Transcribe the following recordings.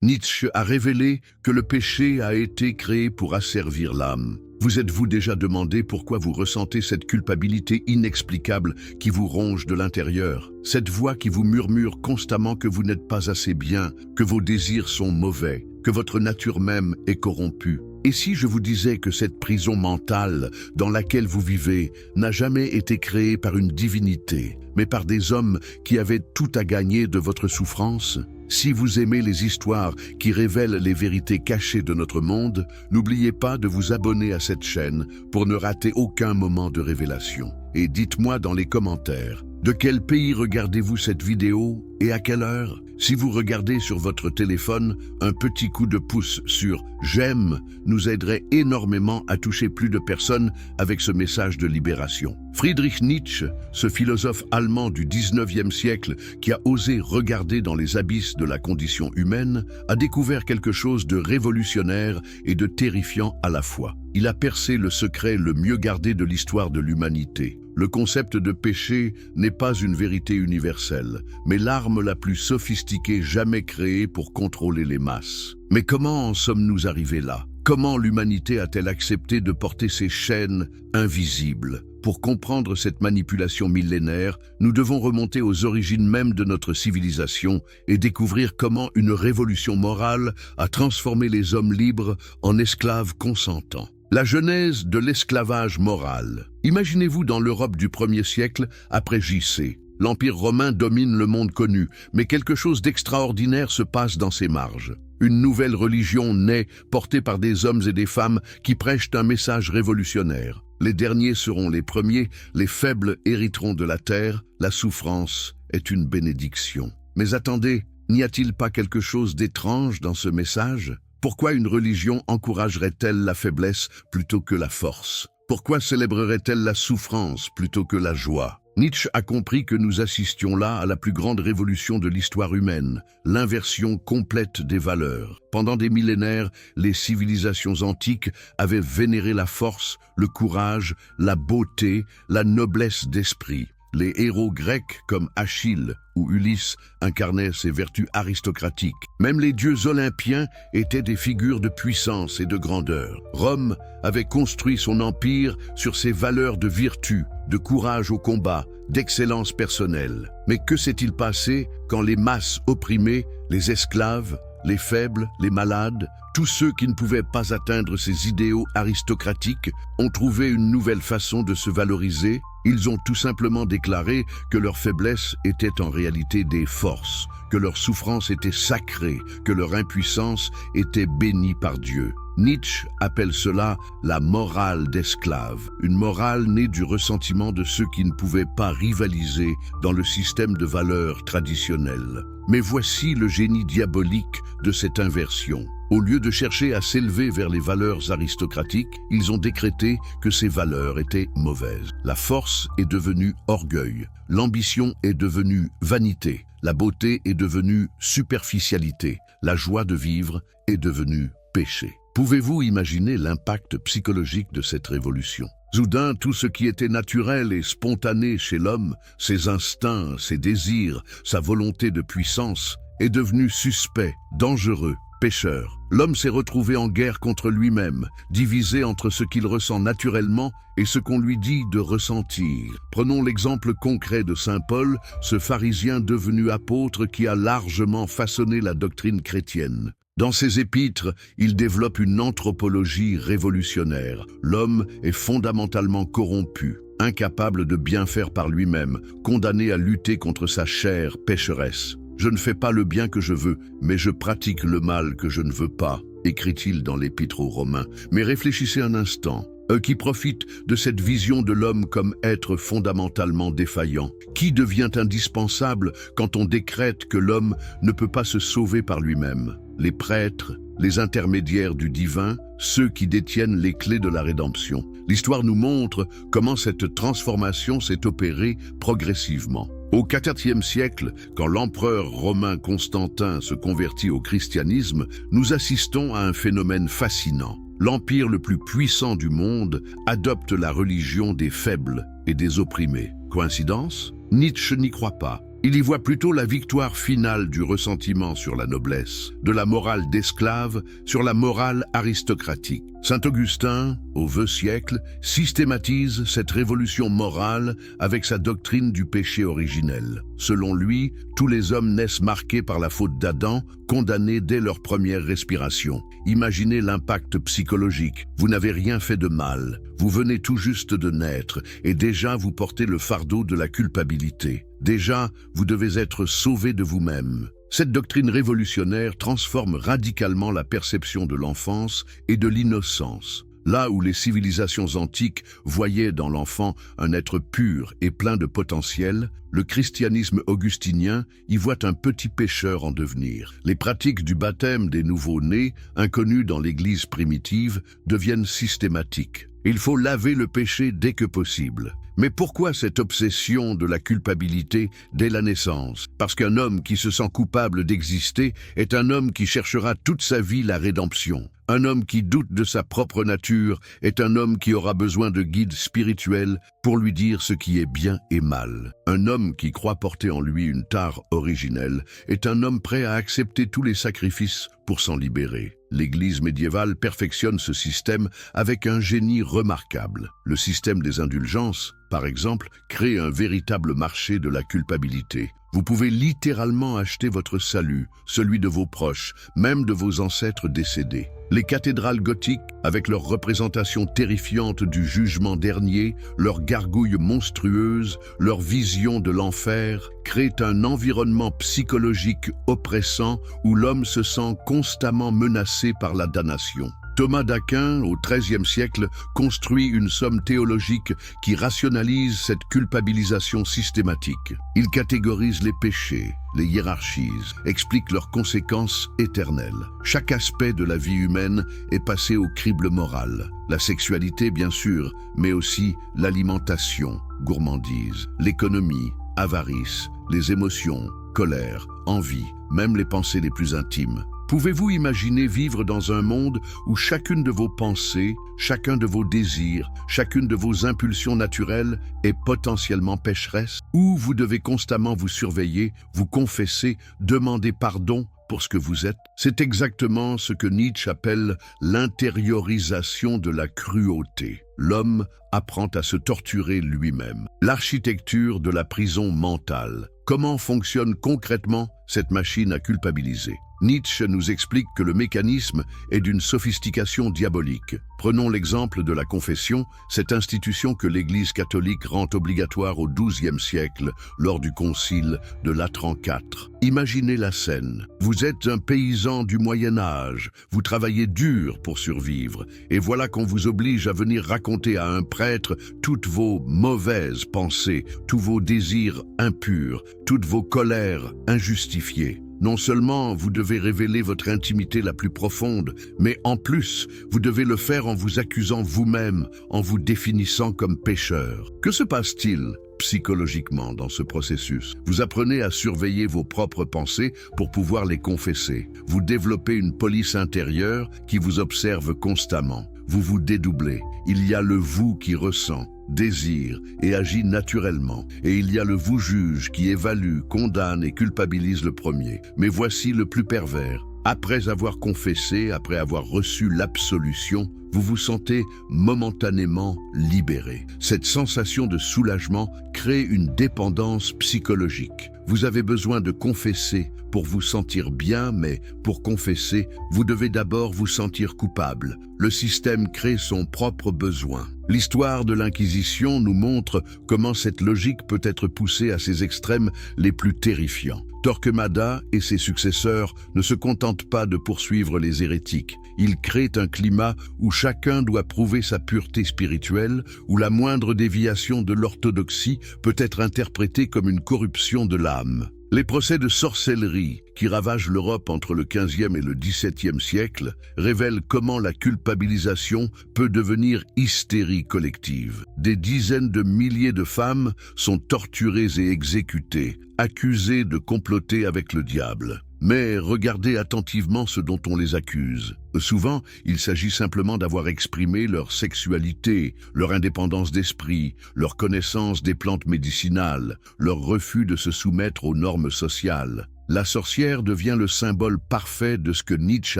Nietzsche a révélé que le péché a été créé pour asservir l'âme. Vous êtes-vous déjà demandé pourquoi vous ressentez cette culpabilité inexplicable qui vous ronge de l'intérieur? Cette voix qui vous murmure constamment que vous n'êtes pas assez bien, que vos désirs sont mauvais, que votre nature même est corrompue. Et si je vous disais que cette prison mentale dans laquelle vous vivez n'a jamais été créée par une divinité, mais par des hommes qui avaient tout à gagner de votre souffrance? Si vous aimez les histoires qui révèlent les vérités cachées de notre monde, n'oubliez pas de vous abonner à cette chaîne pour ne rater aucun moment de révélation. Et dites-moi dans les commentaires, de quel pays regardez-vous cette vidéo et à quelle heure? Si vous regardez sur votre téléphone, un petit coup de pouce sur « J'aime » nous aiderait énormément à toucher plus de personnes avec ce message de libération. Friedrich Nietzsche, ce philosophe allemand du 19e siècle qui a osé regarder dans les abysses de la condition humaine, a découvert quelque chose de révolutionnaire et de terrifiant à la fois. Il a percé le secret le mieux gardé de l'histoire de l'humanité. Le concept de péché n'est pas une vérité universelle, mais l'arme la plus sophistiquée jamais créée pour contrôler les masses. Mais comment en sommes-nous arrivés là? Comment l'humanité a-t-elle accepté de porter ces chaînes invisibles? Pour comprendre cette manipulation millénaire, nous devons remonter aux origines même de notre civilisation et découvrir comment une révolution morale a transformé les hommes libres en esclaves consentants. La genèse de l'esclavage moral. Imaginez-vous dans l'Europe du 1er siècle après J.C. L'Empire romain domine le monde connu, mais quelque chose d'extraordinaire se passe dans ses marges. Une nouvelle religion naît, portée par des hommes et des femmes qui prêchent un message révolutionnaire. Les derniers seront les premiers, les faibles hériteront de la terre, la souffrance est une bénédiction. Mais attendez, n'y a-t-il pas quelque chose d'étrange dans ce message? Pourquoi une religion encouragerait-elle la faiblesse plutôt que la force? Pourquoi célébrerait-elle la souffrance plutôt que la joie? Nietzsche a compris que nous assistions là à la plus grande révolution de l'histoire humaine, l'inversion complète des valeurs. Pendant des millénaires, les civilisations antiques avaient vénéré la force, le courage, la beauté, la noblesse d'esprit. Les héros grecs comme Achille ou Ulysse incarnaient ces vertus aristocratiques. Même les dieux olympiens étaient des figures de puissance et de grandeur. Rome avait construit son empire sur ses valeurs de vertu, de courage au combat, d'excellence personnelle. Mais que s'est-il passé quand les masses opprimées, les esclaves, les faibles, les malades, tous ceux qui ne pouvaient pas atteindre ces idéaux aristocratiques ont trouvé une nouvelle façon de se valoriser? Ils ont tout simplement déclaré que leur faiblesse était en réalité des forces, que leur souffrance était sacrée, que leur impuissance était bénie par Dieu. Nietzsche appelle cela la morale d'esclave, une morale née du ressentiment de ceux qui ne pouvaient pas rivaliser dans le système de valeurs traditionnel. Mais voici le génie diabolique de cette inversion. Au lieu de chercher à s'élever vers les valeurs aristocratiques, ils ont décrété que ces valeurs étaient mauvaises. La force est devenue orgueil, l'ambition est devenue vanité, la beauté est devenue superficialité, la joie de vivre est devenue péché. Pouvez-vous imaginer l'impact psychologique de cette révolution? Soudain, tout ce qui était naturel et spontané chez l'homme, ses instincts, ses désirs, sa volonté de puissance, est devenu suspect, dangereux, pécheur. L'homme s'est retrouvé en guerre contre lui-même, divisé entre ce qu'il ressent naturellement et ce qu'on lui dit de ressentir. Prenons l'exemple concret de saint Paul, ce pharisien devenu apôtre qui a largement façonné la doctrine chrétienne. Dans ses épîtres, il développe une anthropologie révolutionnaire. L'homme est fondamentalement corrompu, incapable de bien faire par lui-même, condamné à lutter contre sa chair pécheresse. « Je ne fais pas le bien que je veux, mais je pratique le mal que je ne veux pas », écrit-il dans l'Épître aux Romains. Mais réfléchissez un instant. Qui profite de cette vision de l'homme comme être fondamentalement défaillant? Qui devient indispensable quand on décrète que l'homme ne peut pas se sauver par lui-même? Les prêtres, les intermédiaires du divin, ceux qui détiennent les clés de la rédemption. L'histoire nous montre comment cette transformation s'est opérée progressivement. Au IVe siècle, quand l'empereur romain Constantin se convertit au christianisme, nous assistons à un phénomène fascinant. L'empire le plus puissant du monde adopte la religion des faibles et des opprimés. Coïncidence? Nietzsche n'y croit pas. Il y voit plutôt la victoire finale du ressentiment sur la noblesse, de la morale d'esclave sur la morale aristocratique. Saint Augustin, au VIe siècle, systématise cette révolution morale avec sa doctrine du péché originel. Selon lui, tous les hommes naissent marqués par la faute d'Adam, condamnés dès leur première respiration. Imaginez l'impact psychologique. Vous n'avez rien fait de mal. Vous venez tout juste de naître et déjà vous portez le fardeau de la culpabilité. Déjà, vous devez être sauvé de vous-même. Cette doctrine révolutionnaire transforme radicalement la perception de l'enfance et de l'innocence. Là où les civilisations antiques voyaient dans l'enfant un être pur et plein de potentiel, le christianisme augustinien y voit un petit pécheur en devenir. Les pratiques du baptême des nouveaux-nés, inconnues dans l'Église primitive, deviennent systématiques. Il faut laver le péché dès que possible. Mais pourquoi cette obsession de la culpabilité dès la naissance? Parce qu'un homme qui se sent coupable d'exister est un homme qui cherchera toute sa vie la rédemption. Un homme qui doute de sa propre nature est un homme qui aura besoin de guides spirituels pour lui dire ce qui est bien et mal. Un homme qui croit porter en lui une tare originelle est un homme prêt à accepter tous les sacrifices pour s'en libérer. L'Église médiévale perfectionne ce système avec un génie remarquable. Le système des indulgences, par exemple, crée un véritable marché de la culpabilité. Vous pouvez littéralement acheter votre salut, celui de vos proches, même de vos ancêtres décédés. Les cathédrales gothiques, avec leur représentation terrifiante du jugement dernier, leurs gargouilles monstrueuses, leur vision de l'enfer, créent un environnement psychologique oppressant où l'homme se sent constamment menacé par la damnation. Thomas d'Aquin, au XIIIe siècle, construit une somme théologique qui rationalise cette culpabilisation systématique. Il catégorise les péchés, les hiérarchise, explique leurs conséquences éternelles. Chaque aspect de la vie humaine est passé au crible moral. La sexualité, bien sûr, mais aussi l'alimentation, gourmandise, l'économie, avarice, les émotions, colère, envie, même les pensées les plus intimes. Pouvez-vous imaginer vivre dans un monde où chacune de vos pensées, chacun de vos désirs, chacune de vos impulsions naturelles est potentiellement pécheresse? Où vous devez constamment vous surveiller, vous confesser, demander pardon pour ce que vous êtes? C'est exactement ce que Nietzsche appelle l'intériorisation de la cruauté. L'homme apprend à se torturer lui-même. L'architecture de la prison mentale. Comment fonctionne concrètement cette machine à culpabiliser? Nietzsche nous explique que le mécanisme est d'une sophistication diabolique. Prenons l'exemple de la confession, cette institution que l'Église catholique rend obligatoire au XIIe siècle lors du concile de Latran IV. Imaginez la scène. Vous êtes un paysan du Moyen Âge, vous travaillez dur pour survivre, et voilà qu'on vous oblige à venir raconter à un prêtre toutes vos mauvaises pensées, tous vos désirs impurs, toutes vos colères injustifiées. Non seulement vous devez révéler votre intimité la plus profonde, mais en plus, vous devez le faire en vous accusant vous-même, en vous définissant comme pécheur. Que se passe-t-il psychologiquement dans ce processus? Vous apprenez à surveiller vos propres pensées pour pouvoir les confesser. Vous développez une police intérieure qui vous observe constamment. Vous vous dédoublez. Il y a le vous qui ressent, désire et agit naturellement. Et il y a le vous juge qui évalue, condamne et culpabilise le premier. Mais voici le plus pervers. Après avoir confessé, après avoir reçu l'absolution, vous vous sentez momentanément libéré. Cette sensation de soulagement crée une dépendance psychologique. Vous avez besoin de confesser pour vous sentir bien, mais pour confesser, vous devez d'abord vous sentir coupable. Le système crée son propre besoin. L'histoire de l'Inquisition nous montre comment cette logique peut être poussée à ses extrêmes les plus terrifiants. Torquemada et ses successeurs ne se contentent pas de poursuivre les hérétiques. Ils créent un climat où chacun doit prouver sa pureté spirituelle, où la moindre déviation de l'orthodoxie peut être interprétée comme une corruption de l'âme. Les procès de sorcellerie qui ravagent l'Europe entre le XVe et le XVIIe siècle révèlent comment la culpabilisation peut devenir hystérie collective. Des dizaines de milliers de femmes sont torturées et exécutées, accusées de comploter avec le diable. Mais regardez attentivement ce dont on les accuse. Souvent, il s'agit simplement d'avoir exprimé leur sexualité, leur indépendance d'esprit, leur connaissance des plantes médicinales, leur refus de se soumettre aux normes sociales. La sorcière devient le symbole parfait de ce que Nietzsche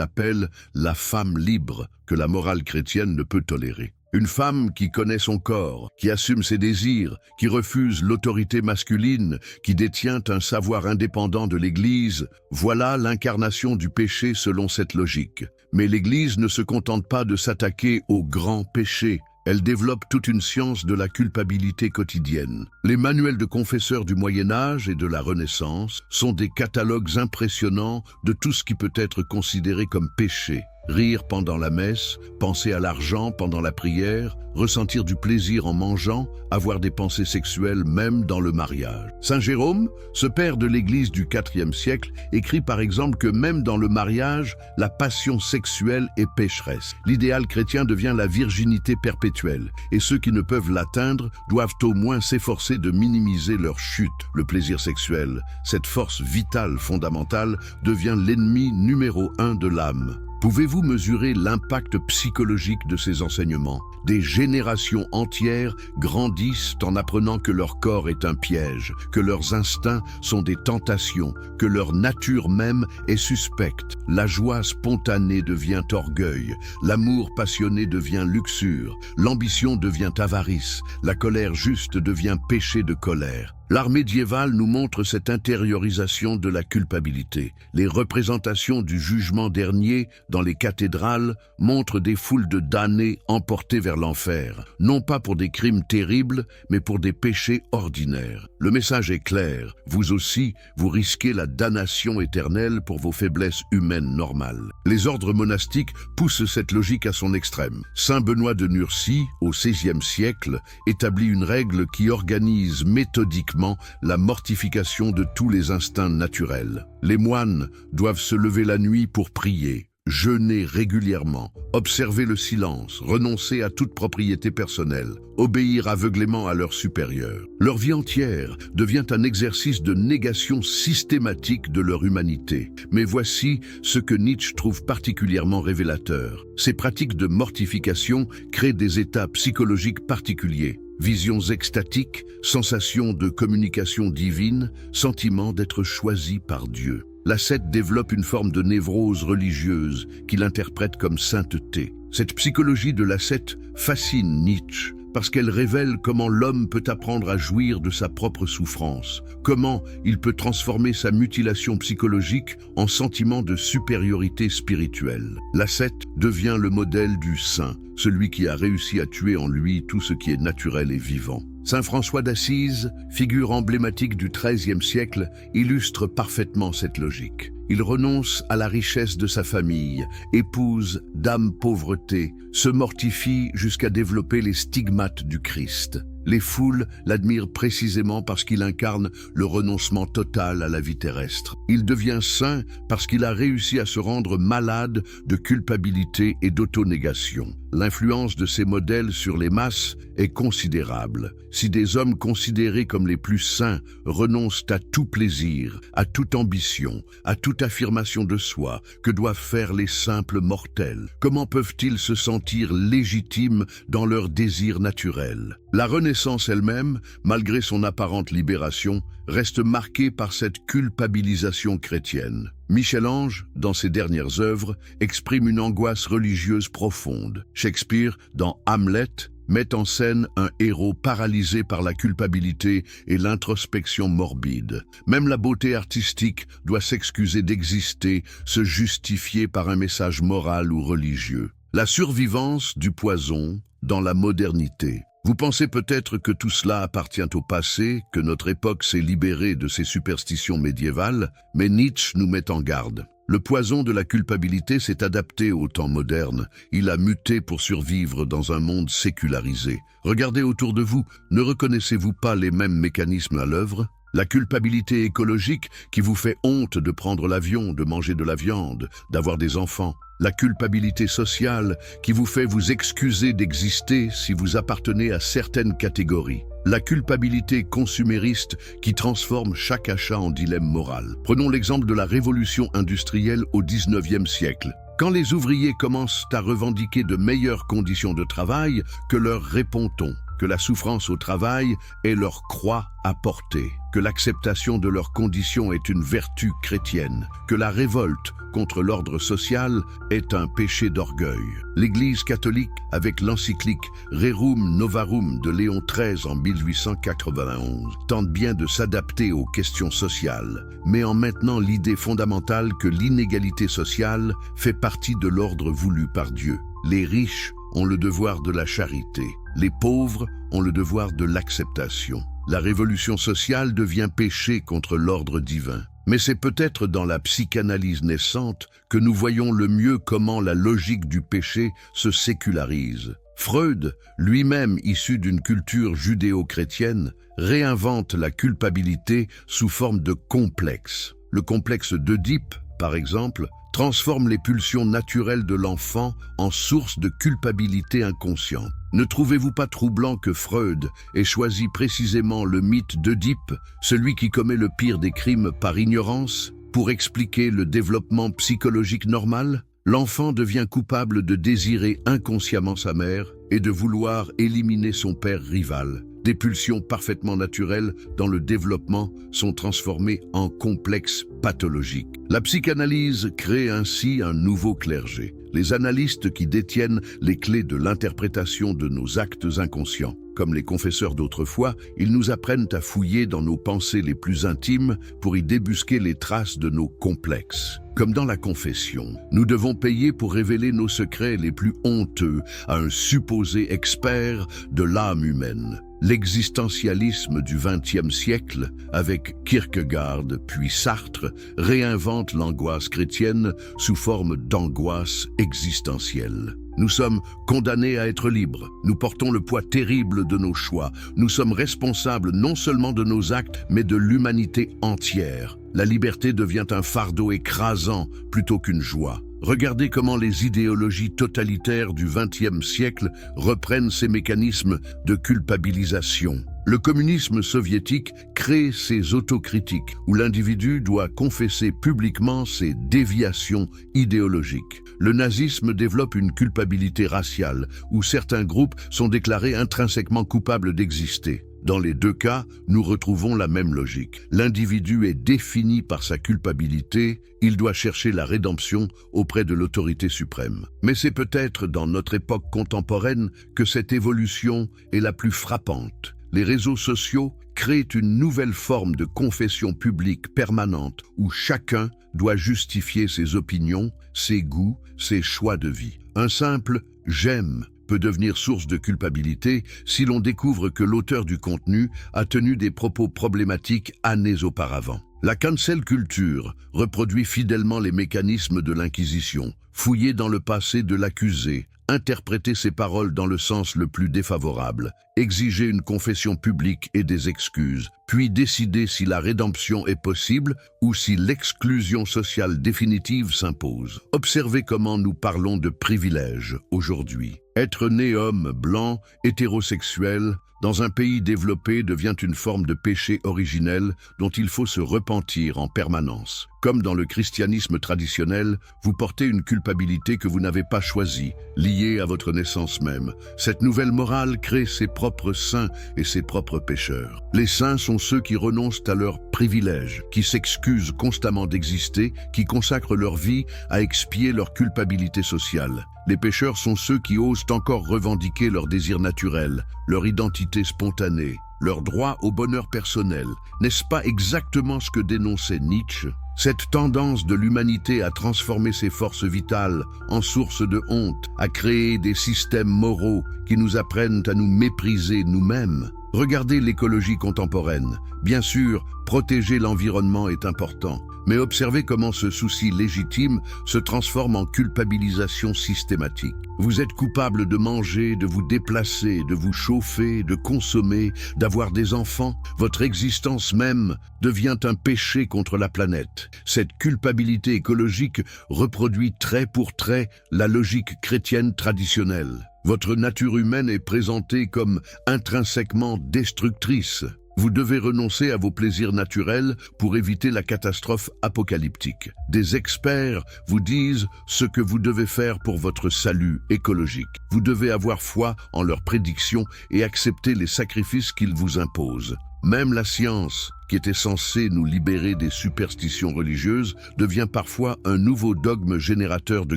appelle la femme libre, que la morale chrétienne ne peut tolérer. Une femme qui connaît son corps, qui assume ses désirs, qui refuse l'autorité masculine, qui détient un savoir indépendant de l'Église, voilà l'incarnation du péché selon cette logique. Mais l'Église ne se contente pas de s'attaquer au grand péché. Elle développe toute une science de la culpabilité quotidienne. Les manuels de confesseurs du Moyen-Âge et de la Renaissance sont des catalogues impressionnants de tout ce qui peut être considéré comme péché. Rire pendant la messe, penser à l'argent pendant la prière, ressentir du plaisir en mangeant, avoir des pensées sexuelles même dans le mariage. Saint Jérôme, ce père de l'Église du IVe siècle, écrit par exemple que même dans le mariage, la passion sexuelle est pécheresse. L'idéal chrétien devient la virginité perpétuelle, et ceux qui ne peuvent l'atteindre doivent au moins s'efforcer de minimiser leur chute. Le plaisir sexuel, cette force vitale fondamentale, devient l'ennemi numéro 1 de l'âme. Pouvez-vous mesurer l'impact psychologique de ces enseignements? Des générations entières grandissent en apprenant que leur corps est un piège, que leurs instincts sont des tentations, que leur nature même est suspecte. La joie spontanée devient orgueil, l'amour passionné devient luxure, l'ambition devient avarice, la colère juste devient péché de colère. L'art médiéval nous montre cette intériorisation de la culpabilité. Les représentations du jugement dernier dans les cathédrales montrent des foules de damnés emportés vers l'enfer, non pas pour des crimes terribles, mais pour des péchés ordinaires. Le message est clair, vous aussi, vous risquez la damnation éternelle pour vos faiblesses humaines normales. Les ordres monastiques poussent cette logique à son extrême. Saint Benoît de Nursie, au XVIe siècle, établit une règle qui organise méthodiquement la mortification de tous les instincts naturels. Les moines doivent se lever la nuit pour prier, jeûner régulièrement, observer le silence, renoncer à toute propriété personnelle, obéir aveuglément à leurs supérieurs. Leur vie entière devient un exercice de négation systématique de leur humanité. Mais voici ce que Nietzsche trouve particulièrement révélateur. Ces pratiques de mortification créent des états psychologiques particuliers. Visions extatiques, sensations de communication divine, sentiment d'être choisi par Dieu. L'ascète développe une forme de névrose religieuse qu'il interprète comme sainteté. Cette psychologie de l'ascète fascine Nietzsche parce qu'elle révèle comment l'homme peut apprendre à jouir de sa propre souffrance, comment il peut transformer sa mutilation psychologique en sentiment de supériorité spirituelle. L'ascète devient le modèle du saint, celui qui a réussi à tuer en lui tout ce qui est naturel et vivant. Saint François d'Assise, figure emblématique du XIIIe siècle, illustre parfaitement cette logique. Il renonce à la richesse de sa famille, épouse d'âme pauvreté, se mortifie jusqu'à développer les stigmates du Christ. Les foules l'admirent précisément parce qu'il incarne le renoncement total à la vie terrestre. Il devient saint parce qu'il a réussi à se rendre malade de culpabilité et d'autonégation. L'influence de ces modèles sur les masses est considérable. Si des hommes considérés comme les plus saints renoncent à tout plaisir, à toute ambition, à toute affirmation de soi, que doivent faire les simples mortels? Comment peuvent-ils se sentir légitimes dans leurs désirs naturels? La Renaissance elle-même, malgré son apparente libération, reste marquée par cette culpabilisation chrétienne. Michel-Ange, dans ses dernières œuvres, exprime une angoisse religieuse profonde. Shakespeare, dans Hamlet, met en scène un héros paralysé par la culpabilité et l'introspection morbide. Même la beauté artistique doit s'excuser d'exister, se justifier par un message moral ou religieux. La survivance du poison dans la modernité. Vous pensez peut-être que tout cela appartient au passé, que notre époque s'est libérée de ces superstitions médiévales, mais Nietzsche nous met en garde. Le poison de la culpabilité s'est adapté au temps moderne. Il a muté pour survivre dans un monde sécularisé. Regardez autour de vous, ne reconnaissez-vous pas les mêmes mécanismes à l'œuvre ? La culpabilité écologique qui vous fait honte de prendre l'avion, de manger de la viande, d'avoir des enfants. La culpabilité sociale qui vous fait vous excuser d'exister si vous appartenez à certaines catégories. la culpabilité consumériste qui transforme chaque achat en dilemme moral. Prenons l'exemple de la révolution industrielle au XIXe siècle. Quand les ouvriers commencent à revendiquer de meilleures conditions de travail, que leur répond-on? Que la souffrance au travail est leur croix à porter, que l'acceptation de leurs conditions est une vertu chrétienne, que la révolte contre l'ordre social est un péché d'orgueil. L'Église catholique, avec l'encyclique Rerum Novarum de Léon XIII en 1891, tente bien de s'adapter aux questions sociales, mais en maintenant l'idée fondamentale que l'inégalité sociale fait partie de l'ordre voulu par Dieu. Les riches ont le devoir de la charité, les pauvres ont le devoir de l'acceptation. La révolution sociale devient péché contre l'ordre divin. Mais c'est peut-être dans la psychanalyse naissante que nous voyons le mieux comment la logique du péché se sécularise. Freud, lui-même issu d'une culture judéo-chrétienne, réinvente la culpabilité sous forme de complexe. Le complexe d'Œdipe, par exemple, transforme les pulsions naturelles de l'enfant en source de culpabilité inconsciente. Ne trouvez-vous pas troublant que Freud ait choisi précisément le mythe d'Œdipe, celui qui commet le pire des crimes par ignorance, pour expliquer le développement psychologique normal? L'enfant devient coupable de désirer inconsciemment sa mère et de vouloir éliminer son père rival. Des pulsions parfaitement naturelles dans le développement sont transformées en complexes pathologiques. La psychanalyse crée ainsi un nouveau clergé, les analystes qui détiennent les clés de l'interprétation de nos actes inconscients. Comme les confesseurs d'autrefois, ils nous apprennent à fouiller dans nos pensées les plus intimes pour y débusquer les traces de nos complexes. Comme dans la confession, nous devons payer pour révéler nos secrets les plus honteux à un supposé expert de l'âme humaine. L'existentialisme du XXe siècle, avec Kierkegaard puis Sartre, réinvente l'angoisse chrétienne sous forme d'angoisse existentielle. Nous sommes condamnés à être libres. Nous portons le poids terrible de nos choix. Nous sommes responsables non seulement de nos actes, mais de l'humanité entière. La liberté devient un fardeau écrasant plutôt qu'une joie. Regardez comment les idéologies totalitaires du XXe siècle reprennent ces mécanismes de culpabilisation. Le communisme soviétique crée ses autocritiques, où l'individu doit confesser publiquement ses déviations idéologiques. Le nazisme développe une culpabilité raciale, où certains groupes sont déclarés intrinsèquement coupables d'exister. Dans les deux cas, nous retrouvons la même logique. L'individu est défini par sa culpabilité, il doit chercher la rédemption auprès de l'autorité suprême. Mais c'est peut-être dans notre époque contemporaine que cette évolution est la plus frappante. Les réseaux sociaux créent une nouvelle forme de confession publique permanente où chacun doit justifier ses opinions, ses goûts, ses choix de vie. Un simple « j'aime » peut devenir source de culpabilité si l'on découvre que l'auteur du contenu a tenu des propos problématiques années auparavant. La cancel culture reproduit fidèlement les mécanismes de l'Inquisition, fouiller dans le passé de l'accusé, interpréter ses paroles dans le sens le plus défavorable, exiger une confession publique et des excuses, puis décider si la rédemption est possible ou si l'exclusion sociale définitive s'impose. Observez comment nous parlons de privilèges aujourd'hui. Être né homme, blanc, hétérosexuel, dans un pays développé devient une forme de péché originel dont il faut se repentir en permanence. Comme dans le christianisme traditionnel, vous portez une culpabilité que vous n'avez pas choisie, liée à votre naissance même. Cette nouvelle morale crée ses propres saints et ses propres pécheurs. Les saints sont ceux qui renoncent à leurs privilèges, qui s'excusent constamment d'exister, qui consacrent leur vie à expier leur culpabilité sociale. Les pécheurs sont ceux qui osent encore revendiquer leur désir naturel, leur identité spontanée, leur droit au bonheur personnel. N'est-ce pas exactement ce que dénonçait Nietzsche? Cette tendance de l'humanité à transformer ses forces vitales en source de honte, à créer des systèmes moraux qui nous apprennent à nous mépriser nous-mêmes. Regardez l'écologie contemporaine. Bien sûr, protéger l'environnement est important, mais observez comment ce souci légitime se transforme en culpabilisation systématique. Vous êtes coupable de manger, de vous déplacer, de vous chauffer, de consommer, d'avoir des enfants. Votre existence même devient un péché contre la planète. Cette culpabilité écologique reproduit trait pour trait la logique chrétienne traditionnelle. Votre nature humaine est présentée comme intrinsèquement destructrice. Vous devez renoncer à vos plaisirs naturels pour éviter la catastrophe apocalyptique. Des experts vous disent ce que vous devez faire pour votre salut écologique. Vous devez avoir foi en leurs prédictions et accepter les sacrifices qu'ils vous imposent. Même la science, qui était censée nous libérer des superstitions religieuses, devient parfois un nouveau dogme générateur de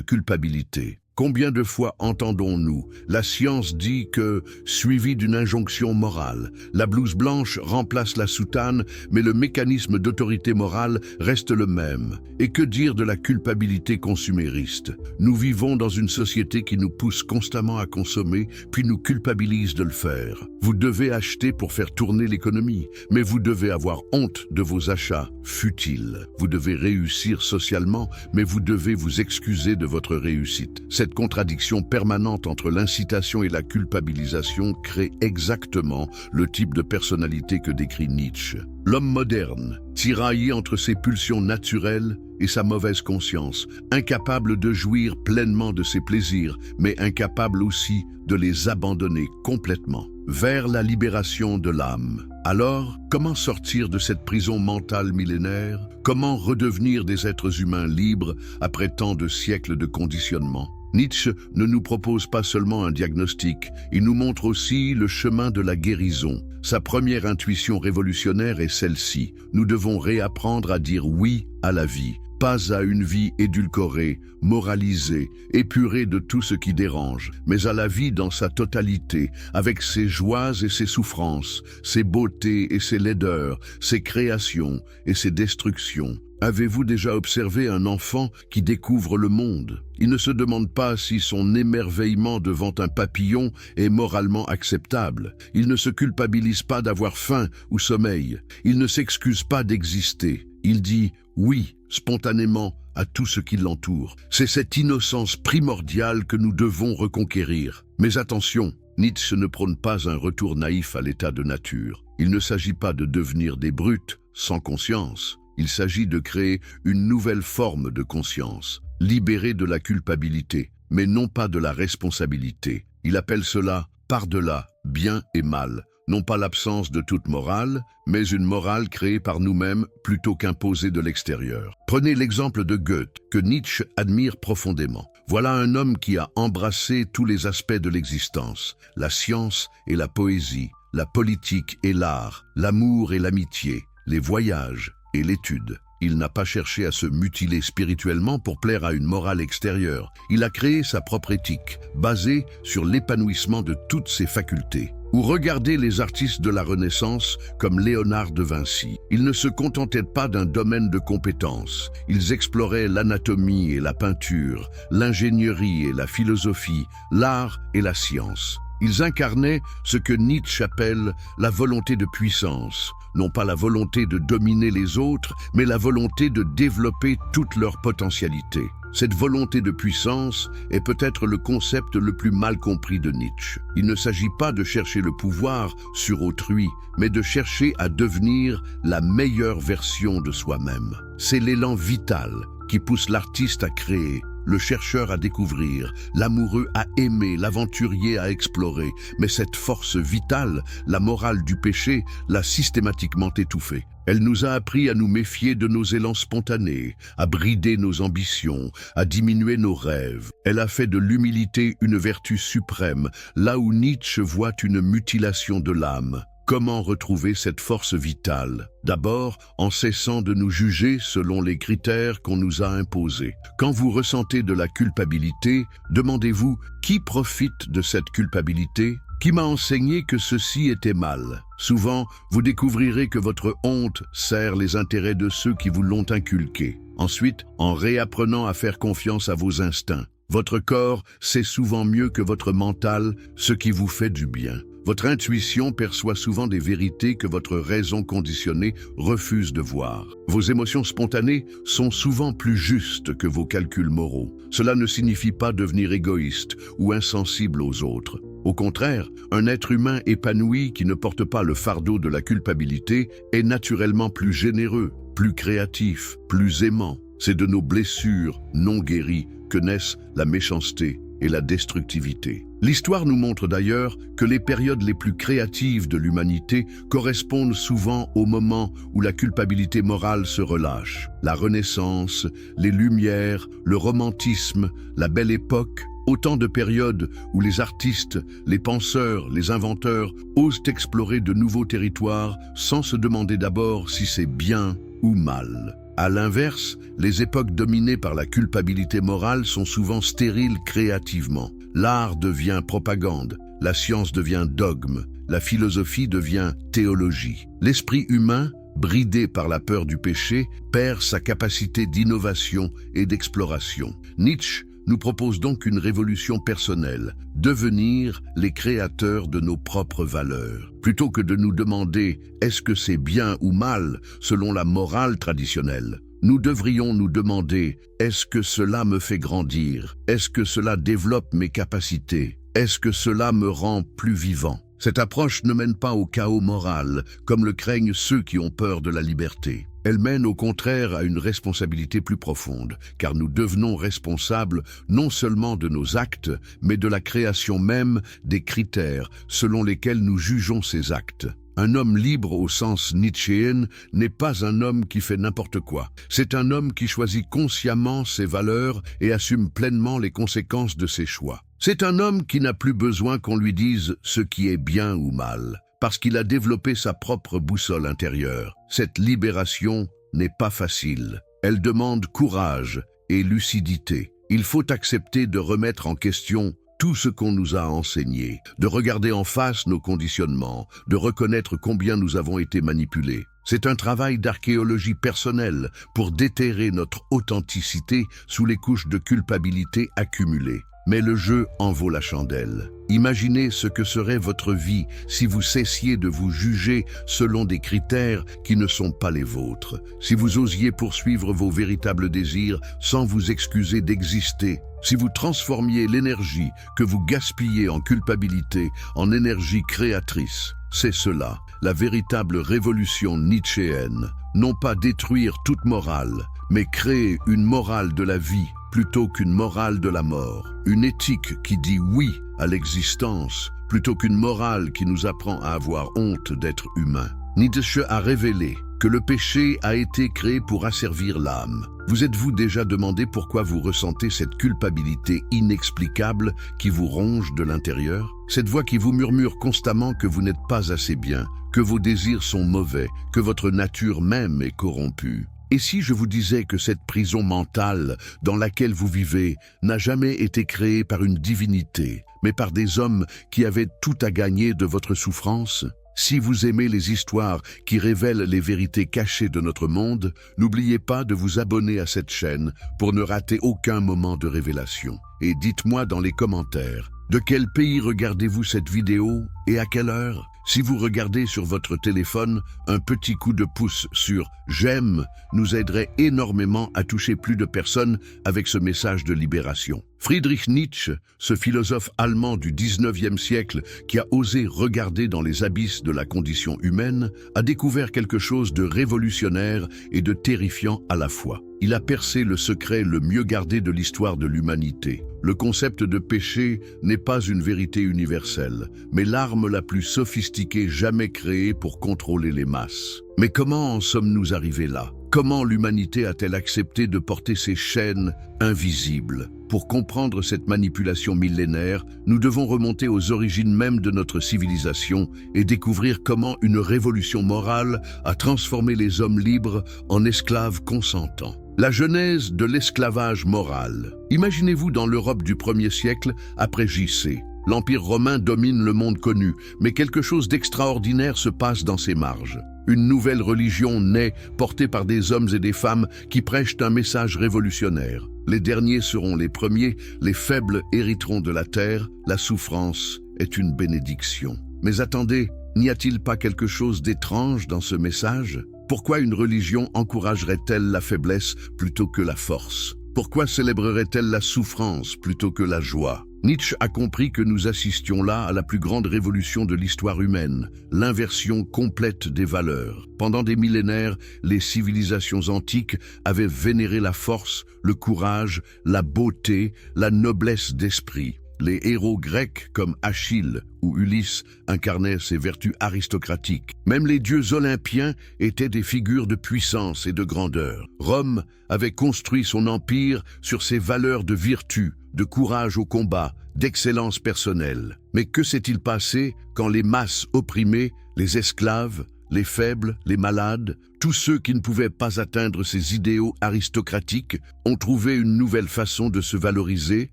culpabilité. Combien de fois entendons-nous la science dit que, suivie d'une injonction morale, la blouse blanche remplace la soutane, mais le mécanisme d'autorité morale reste le même. Et que dire de la culpabilité consumériste? Nous vivons dans une société qui nous pousse constamment à consommer, puis nous culpabilise de le faire. Vous devez acheter pour faire tourner l'économie, mais vous devez avoir honte de vos achats futiles. Vous devez réussir socialement, mais vous devez vous excuser de votre réussite. Cette contradiction permanente entre l'incitation et la culpabilisation crée exactement le type de personnalité que décrit Nietzsche. L'homme moderne, tiraillé entre ses pulsions naturelles et sa mauvaise conscience, incapable de jouir pleinement de ses plaisirs, mais incapable aussi de les abandonner complètement, vers la libération de l'âme. Alors, comment sortir de cette prison mentale millénaire? Comment redevenir des êtres humains libres après tant de siècles de conditionnement? Nietzsche ne nous propose pas seulement un diagnostic, il nous montre aussi le chemin de la guérison. Sa première intuition révolutionnaire est celle-ci. Nous devons réapprendre à dire oui à la vie, pas à une vie édulcorée, moralisée, épurée de tout ce qui dérange, mais à la vie dans sa totalité, avec ses joies et ses souffrances, ses beautés et ses laideurs, ses créations et ses destructions. Avez-vous déjà observé un enfant qui découvre le monde? Il ne se demande pas si son émerveillement devant un papillon est moralement acceptable. Il ne se culpabilise pas d'avoir faim ou sommeil. Il ne s'excuse pas d'exister. Il dit oui, spontanément, à tout ce qui l'entoure. C'est cette innocence primordiale que nous devons reconquérir. Mais attention, Nietzsche ne prône pas un retour naïf à l'état de nature. Il ne s'agit pas de devenir des brutes sans conscience. Il s'agit de créer une nouvelle forme de conscience, libérée de la culpabilité, mais non pas de la responsabilité. Il appelle cela par-delà bien et mal, non pas l'absence de toute morale, mais une morale créée par nous-mêmes plutôt qu'imposée de l'extérieur. Prenez l'exemple de Goethe, que Nietzsche admire profondément. Voilà un homme qui a embrassé tous les aspects de l'existence, la science et la poésie, la politique et l'art, l'amour et l'amitié, les voyages et l'étude. Il n'a pas cherché à se mutiler spirituellement pour plaire à une morale extérieure. Il a créé sa propre éthique, basée sur l'épanouissement de toutes ses facultés. Ou regardez les artistes de la Renaissance comme Léonard de Vinci. Ils ne se contentaient pas d'un domaine de compétences. Ils exploraient l'anatomie et la peinture, l'ingénierie et la philosophie, l'art et la science. Ils incarnaient ce que Nietzsche appelle la volonté de puissance, non pas la volonté de dominer les autres, mais la volonté de développer toute leur potentialité. Cette volonté de puissance est peut-être le concept le plus mal compris de Nietzsche. Il ne s'agit pas de chercher le pouvoir sur autrui, mais de chercher à devenir la meilleure version de soi-même. C'est l'élan vital qui pousse l'artiste à créer, le chercheur à découvrir, l'amoureux à aimer, l'aventurier à explorer. Mais cette force vitale, la morale du péché, l'a systématiquement étouffée. Elle nous a appris à nous méfier de nos élans spontanés, à brider nos ambitions, à diminuer nos rêves. Elle a fait de l'humilité une vertu suprême, là où Nietzsche voit une mutilation de l'âme. Comment retrouver cette force vitale? D'abord, en cessant de nous juger selon les critères qu'on nous a imposés. Quand vous ressentez de la culpabilité, demandez-vous qui profite de cette culpabilité? Qui m'a enseigné que ceci était mal? Souvent, vous découvrirez que votre honte sert les intérêts de ceux qui vous l'ont inculqué. Ensuite, en réapprenant à faire confiance à vos instincts, votre corps sait souvent mieux que votre mental ce qui vous fait du bien. Votre intuition perçoit souvent des vérités que votre raison conditionnée refuse de voir. Vos émotions spontanées sont souvent plus justes que vos calculs moraux. Cela ne signifie pas devenir égoïste ou insensible aux autres. Au contraire, un être humain épanoui qui ne porte pas le fardeau de la culpabilité est naturellement plus généreux, plus créatif, plus aimant. C'est de nos blessures non guéries que naissent la méchanceté et la destructivité. L'histoire nous montre d'ailleurs que les périodes les plus créatives de l'humanité correspondent souvent au moment où la culpabilité morale se relâche. La Renaissance, les Lumières, le romantisme, la Belle Époque, autant de périodes où les artistes, les penseurs, les inventeurs osent explorer de nouveaux territoires sans se demander d'abord si c'est bien ou mal. À l'inverse, les époques dominées par la culpabilité morale sont souvent stériles créativement. L'art devient propagande, la science devient dogme, la philosophie devient théologie. L'esprit humain, bridé par la peur du péché, perd sa capacité d'innovation et d'exploration. Nietzsche nous propose donc une révolution personnelle, devenir les créateurs de nos propres valeurs. Plutôt que de nous demander « est-ce que c'est bien ou mal ?» selon la morale traditionnelle, nous devrions nous demander « est-ce que cela me fait grandir? Est-ce que cela développe mes capacités? Est-ce que cela me rend plus vivant ?» Cette approche ne mène pas au chaos moral, comme le craignent ceux qui ont peur de la liberté. Elle mène au contraire à une responsabilité plus profonde, car nous devenons responsables non seulement de nos actes, mais de la création même des critères selon lesquels nous jugeons ces actes. Un homme libre au sens nietzschéen n'est pas un homme qui fait n'importe quoi. C'est un homme qui choisit consciemment ses valeurs et assume pleinement les conséquences de ses choix. C'est un homme qui n'a plus besoin qu'on lui dise ce qui est bien ou mal, parce qu'il a développé sa propre boussole intérieure. Cette libération n'est pas facile. Elle demande courage et lucidité. Il faut accepter de remettre en question tout ce qu'on nous a enseigné, de regarder en face nos conditionnements, de reconnaître combien nous avons été manipulés. C'est un travail d'archéologie personnelle pour déterrer notre authenticité sous les couches de culpabilité accumulées. Mais le jeu en vaut la chandelle. Imaginez ce que serait votre vie si vous cessiez de vous juger selon des critères qui ne sont pas les vôtres, si vous osiez poursuivre vos véritables désirs sans vous excuser d'exister, si vous transformiez l'énergie que vous gaspillez en culpabilité en énergie créatrice. C'est cela, la véritable révolution nietzschéenne. Non pas détruire toute morale, mais créer une morale de la vie plutôt qu'une morale de la mort. Une éthique qui dit oui à l'existence plutôt qu'une morale qui nous apprend à avoir honte d'être humain. Nietzsche a révélé que le péché a été créé pour asservir l'âme. Vous êtes-vous déjà demandé pourquoi vous ressentez cette culpabilité inexplicable qui vous ronge de l'intérieur? Cette voix qui vous murmure constamment que vous n'êtes pas assez bien, que vos désirs sont mauvais, que votre nature même est corrompue. Et si je vous disais que cette prison mentale dans laquelle vous vivez n'a jamais été créée par une divinité, mais par des hommes qui avaient tout à gagner de votre souffrance? Si vous aimez les histoires qui révèlent les vérités cachées de notre monde, n'oubliez pas de vous abonner à cette chaîne pour ne rater aucun moment de révélation. Et dites-moi dans les commentaires, de quel pays regardez-vous cette vidéo et à quelle heure? Si vous regardez sur votre téléphone, un petit coup de pouce sur « J'aime » nous aiderait énormément à toucher plus de personnes avec ce message de libération. Friedrich Nietzsche, ce philosophe allemand du 19e siècle qui a osé regarder dans les abysses de la condition humaine, a découvert quelque chose de révolutionnaire et de terrifiant à la fois. Il a percé le secret le mieux gardé de l'histoire de l'humanité. Le concept de péché n'est pas une vérité universelle, mais l'arme la plus sophistiquée jamais créée pour contrôler les masses. Mais comment en sommes-nous arrivés là? Comment l'humanité a-t-elle accepté de porter ces chaînes invisibles? Pour comprendre cette manipulation millénaire, nous devons remonter aux origines même de notre civilisation et découvrir comment une révolution morale a transformé les hommes libres en esclaves consentants. La genèse de l'esclavage moral. Imaginez-vous dans l'Europe du 1er siècle après J.C. L'Empire romain domine le monde connu, mais quelque chose d'extraordinaire se passe dans ses marges. Une nouvelle religion naît, portée par des hommes et des femmes qui prêchent un message révolutionnaire. Les derniers seront les premiers, les faibles hériteront de la terre, la souffrance est une bénédiction. Mais attendez, n'y a-t-il pas quelque chose d'étrange dans ce message? Pourquoi une religion encouragerait-elle la faiblesse plutôt que la force? Pourquoi célébrerait-elle la souffrance plutôt que la joie? Nietzsche a compris que nous assistions là à la plus grande révolution de l'histoire humaine, l'inversion complète des valeurs. Pendant des millénaires, les civilisations antiques avaient vénéré la force, le courage, la beauté, la noblesse d'esprit. Les héros grecs comme Achille ou Ulysse incarnaient ces vertus aristocratiques. Même les dieux olympiens étaient des figures de puissance et de grandeur. Rome avait construit son empire sur ses valeurs de vertu, de courage au combat, d'excellence personnelle. Mais que s'est-il passé quand les masses opprimées, les esclaves, les faibles, les malades, tous ceux qui ne pouvaient pas atteindre ces idéaux aristocratiques ont trouvé une nouvelle façon de se valoriser?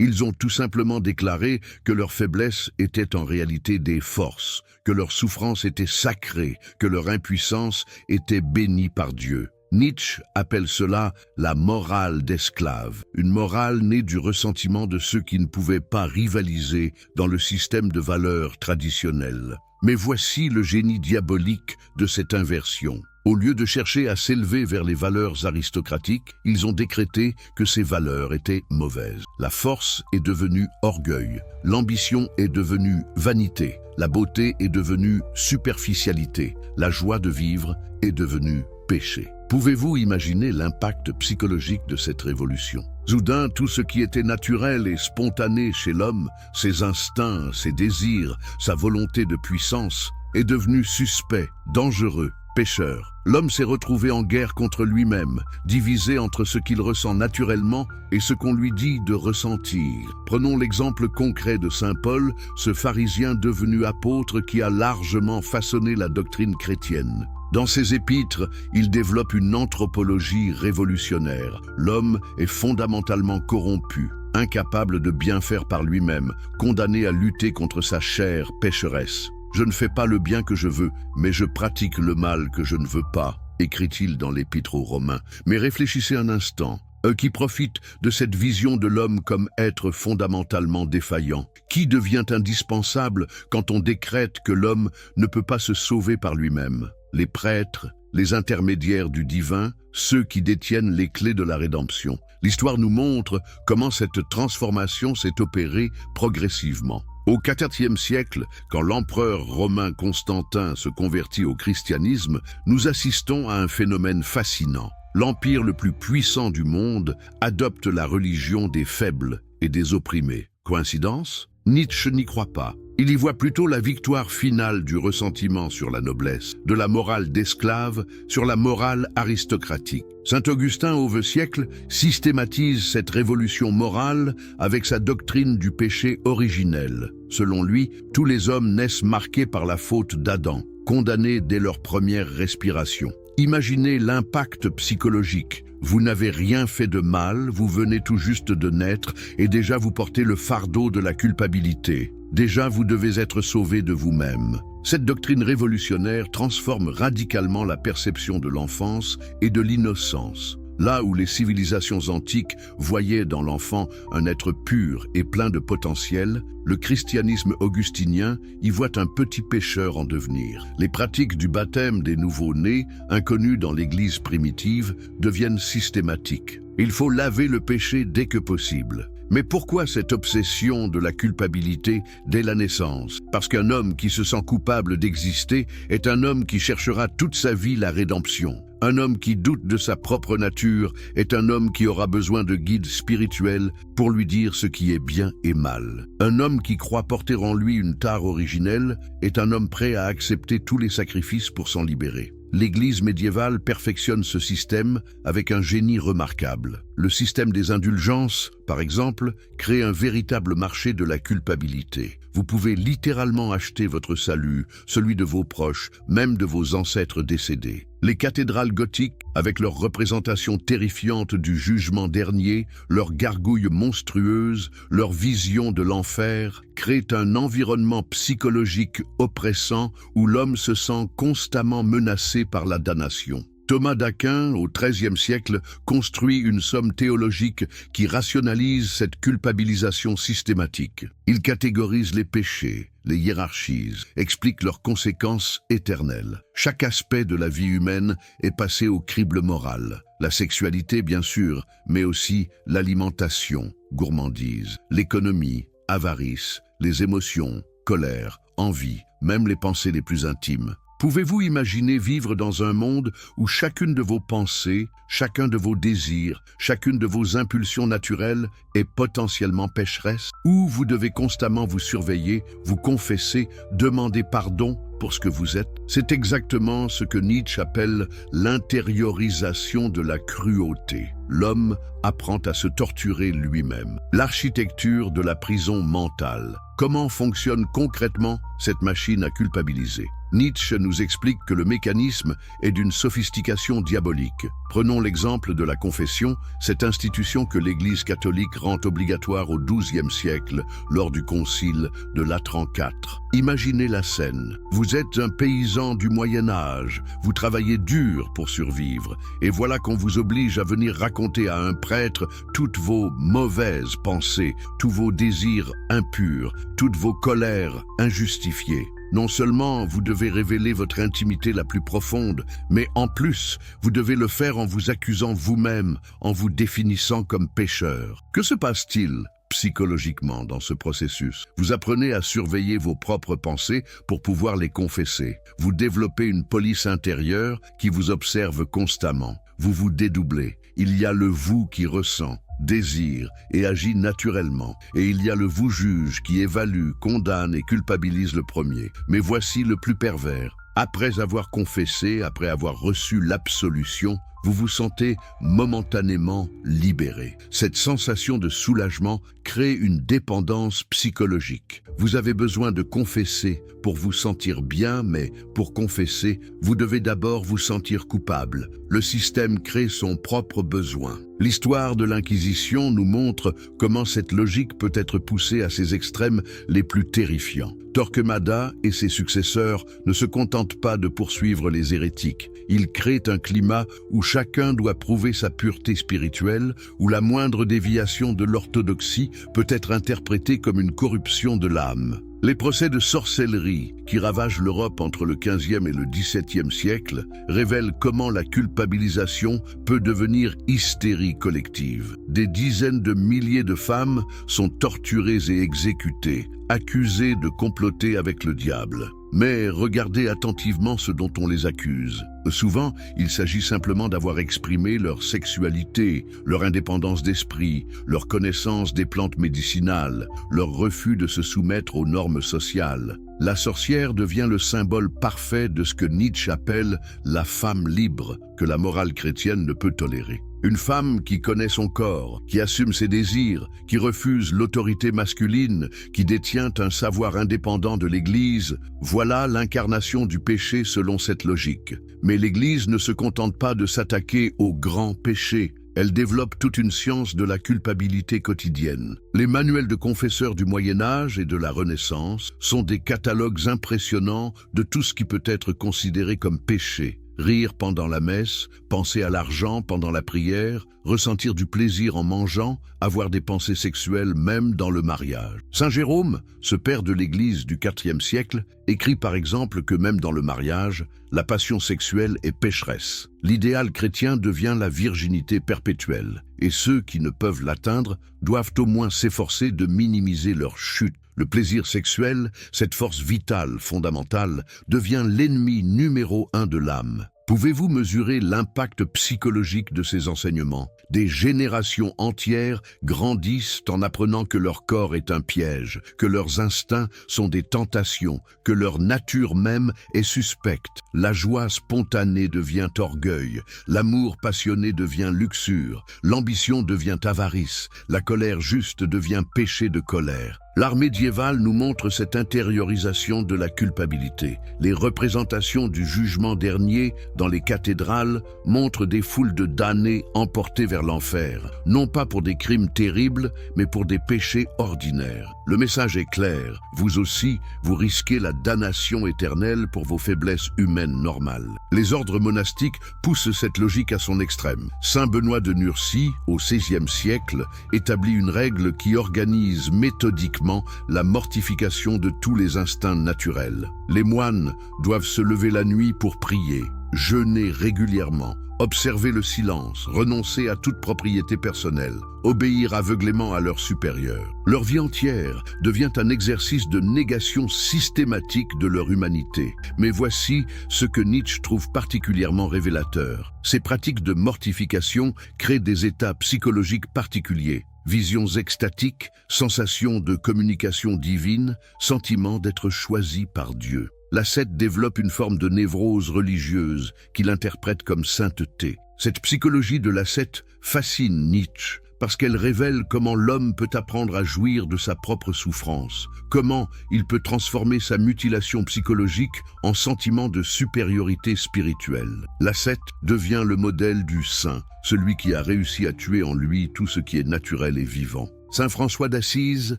Ils ont tout simplement déclaré que leur faiblesse était en réalité des forces, que leur souffrance était sacrée, que leur impuissance était bénie par Dieu. Nietzsche appelle cela la morale d'esclave, une morale née du ressentiment de ceux qui ne pouvaient pas rivaliser dans le système de valeurs traditionnel. Mais voici le génie diabolique de cette inversion. Au lieu de chercher à s'élever vers les valeurs aristocratiques, ils ont décrété que ces valeurs étaient mauvaises. La force est devenue orgueil, l'ambition est devenue vanité, la beauté est devenue superficialité, la joie de vivre est devenue péché. Pouvez-vous imaginer l'impact psychologique de cette révolution? Soudain, tout ce qui était naturel et spontané chez l'homme, ses instincts, ses désirs, sa volonté de puissance, est devenu suspect, dangereux, pécheur. L'homme s'est retrouvé en guerre contre lui-même, divisé entre ce qu'il ressent naturellement et ce qu'on lui dit de ressentir. Prenons l'exemple concret de saint Paul, ce pharisien devenu apôtre qui a largement façonné la doctrine chrétienne. Dans ses épîtres, il développe une anthropologie révolutionnaire. L'homme est fondamentalement corrompu, incapable de bien faire par lui-même, condamné à lutter contre sa chair pécheresse. « Je ne fais pas le bien que je veux, mais je pratique le mal que je ne veux pas », écrit-il dans l'Épître aux Romains. Mais réfléchissez un instant. Qui profite de cette vision de l'homme comme être fondamentalement défaillant? Qui devient indispensable quand on décrète que l'homme ne peut pas se sauver par lui-même? Les prêtres, les intermédiaires du divin, ceux qui détiennent les clés de la rédemption. L'histoire nous montre comment cette transformation s'est opérée progressivement. Au IVe siècle, quand l'empereur romain Constantin se convertit au christianisme, nous assistons à un phénomène fascinant. L'empire le plus puissant du monde adopte la religion des faibles et des opprimés. Coïncidence? Nietzsche n'y croit pas. Il y voit plutôt la victoire finale du ressentiment sur la noblesse, de la morale d'esclave sur la morale aristocratique. Saint Augustin, au IXe siècle, systématise cette révolution morale avec sa doctrine du péché originel. Selon lui, tous les hommes naissent marqués par la faute d'Adam, condamnés dès leur première respiration. Imaginez l'impact psychologique. Vous n'avez rien fait de mal, vous venez tout juste de naître et déjà vous portez le fardeau de la culpabilité. Déjà vous devez être sauvé de vous-même. Cette doctrine révolutionnaire transforme radicalement la perception de l'enfance et de l'innocence. Là où les civilisations antiques voyaient dans l'enfant un être pur et plein de potentiel, le christianisme augustinien y voit un petit pécheur en devenir. Les pratiques du baptême des nouveaux-nés, inconnues dans l'Église primitive, deviennent systématiques. Il faut laver le péché dès que possible. Mais pourquoi cette obsession de la culpabilité dès la naissance? Parce qu'un homme qui se sent coupable d'exister est un homme qui cherchera toute sa vie la rédemption. Un homme qui doute de sa propre nature est un homme qui aura besoin de guides spirituels pour lui dire ce qui est bien et mal. Un homme qui croit porter en lui une tare originelle est un homme prêt à accepter tous les sacrifices pour s'en libérer. L'Église médiévale perfectionne ce système avec un génie remarquable. Le système des indulgences, par exemple, crée un véritable marché de la culpabilité. Vous pouvez littéralement acheter votre salut, celui de vos proches, même de vos ancêtres décédés. Les cathédrales gothiques, avec leur représentation terrifiante du jugement dernier, leurs gargouilles monstrueuses, leur vision de l'enfer, créent un environnement psychologique oppressant où l'homme se sent constamment menacé par la damnation. Thomas d'Aquin, au XIIIe siècle, construit une somme théologique qui rationalise cette culpabilisation systématique. Il catégorise les péchés, les hiérarchise, explique leurs conséquences éternelles. Chaque aspect de la vie humaine est passé au crible moral. La sexualité, bien sûr, mais aussi l'alimentation, gourmandise, l'économie, avarice, les émotions, colère, envie, même les pensées les plus intimes. Pouvez-vous imaginer vivre dans un monde où chacune de vos pensées, chacun de vos désirs, chacune de vos impulsions naturelles est potentiellement pécheresse? Où vous devez constamment vous surveiller, vous confesser, demander pardon pour ce que vous êtes? C'est exactement ce que Nietzsche appelle l'intériorisation de la cruauté. L'homme apprend à se torturer lui-même. L'architecture de la prison mentale. Comment fonctionne concrètement cette machine à culpabiliser? Nietzsche nous explique que le mécanisme est d'une sophistication diabolique. Prenons l'exemple de la confession, cette institution que l'Église catholique rend obligatoire au XIIe siècle lors du concile de Latran IV. Imaginez la scène. Vous êtes un paysan du Moyen Âge, vous travaillez dur pour survivre, et voilà qu'on vous oblige à venir raconter à un prêtre toutes vos mauvaises pensées, tous vos désirs impurs, toutes vos colères injustifiées. Non seulement vous devez révéler votre intimité la plus profonde, mais en plus, vous devez le faire en vous accusant vous-même, en vous définissant comme pécheur. Que se passe-t-il psychologiquement dans ce processus? Vous apprenez à surveiller vos propres pensées pour pouvoir les confesser. Vous développez une police intérieure qui vous observe constamment. Vous vous dédoublez. Il y a le vous qui ressent, désire et agit naturellement. Et il y a le vous juge qui évalue, condamne et culpabilise le premier. Mais voici le plus pervers. Après avoir confessé, après avoir reçu l'absolution, vous vous sentez momentanément libéré. Cette sensation de soulagement crée une dépendance psychologique. Vous avez besoin de confesser pour vous sentir bien, mais pour confesser, vous devez d'abord vous sentir coupable. Le système crée son propre besoin. L'histoire de l'Inquisition nous montre comment cette logique peut être poussée à ses extrêmes les plus terrifiants. Torquemada et ses successeurs ne se contentent pas de poursuivre les hérétiques. Ils créent un climat où chacun doit prouver sa pureté spirituelle, où la moindre déviation de l'orthodoxie peut être interprétée comme une corruption de l'âme. Les procès de sorcellerie qui ravagent l'Europe entre le XVe et le XVIIe siècle révèlent comment la culpabilisation peut devenir hystérie collective. Des dizaines de milliers de femmes sont torturées et exécutées, accusées de comploter avec le diable. Mais regardez attentivement ce dont on les accuse. Souvent, il s'agit simplement d'avoir exprimé leur sexualité, leur indépendance d'esprit, leur connaissance des plantes médicinales, leur refus de se soumettre aux normes sociales. La sorcière devient le symbole parfait de ce que Nietzsche appelle la femme libre, que la morale chrétienne ne peut tolérer. Une femme qui connaît son corps, qui assume ses désirs, qui refuse l'autorité masculine, qui détient un savoir indépendant de l'Église, voilà l'incarnation du péché selon cette logique. Mais l'Église ne se contente pas de s'attaquer au grand péché. Elle développe toute une science de la culpabilité quotidienne. Les manuels de confesseurs du Moyen Âge et de la Renaissance sont des catalogues impressionnants de tout ce qui peut être considéré comme péché. Rire pendant la messe, penser à l'argent pendant la prière, ressentir du plaisir en mangeant, avoir des pensées sexuelles même dans le mariage. Saint Jérôme, ce père de l'Église du IVe siècle, écrit par exemple que même dans le mariage, la passion sexuelle est pécheresse. L'idéal chrétien devient la virginité perpétuelle, et ceux qui ne peuvent l'atteindre doivent au moins s'efforcer de minimiser leur chute. Le plaisir sexuel, cette force vitale, fondamentale, devient l'ennemi numéro 1 de l'âme. Pouvez-vous mesurer l'impact psychologique de ces enseignements? Des générations entières grandissent en apprenant que leur corps est un piège, que leurs instincts sont des tentations, que leur nature même est suspecte. La joie spontanée devient orgueil, l'amour passionné devient luxure, l'ambition devient avarice, la colère juste devient péché de colère. L'art médiéval nous montre cette intériorisation de la culpabilité. Les représentations du jugement dernier dans les cathédrales montrent des foules de damnés emportés vers l'enfer, non pas pour des crimes terribles, mais pour des péchés ordinaires. Le message est clair, vous aussi, vous risquez la damnation éternelle pour vos faiblesses humaines normales. Les ordres monastiques poussent cette logique à son extrême. Saint Benoît de Nursie, au XVIe siècle, établit une règle qui organise méthodiquement la mortification de tous les instincts naturels. Les moines doivent se lever la nuit pour prier, jeûner régulièrement, observer le silence, renoncer à toute propriété personnelle, obéir aveuglément à leurs supérieurs. Leur vie entière devient un exercice de négation systématique de leur humanité. Mais voici ce que Nietzsche trouve particulièrement révélateur. Ces pratiques de mortification créent des états psychologiques particuliers. Visions extatiques, sensations de communication divine, sentiment d'être choisi par Dieu. L'ascète développe une forme de névrose religieuse qu'il interprète comme sainteté. Cette psychologie de l'ascète fascine Nietzsche parce qu'elle révèle comment l'homme peut apprendre à jouir de sa propre souffrance, comment il peut transformer sa mutilation psychologique en sentiment de supériorité spirituelle. L'ascète devient le modèle du saint, celui qui a réussi à tuer en lui tout ce qui est naturel et vivant. Saint François d'Assise,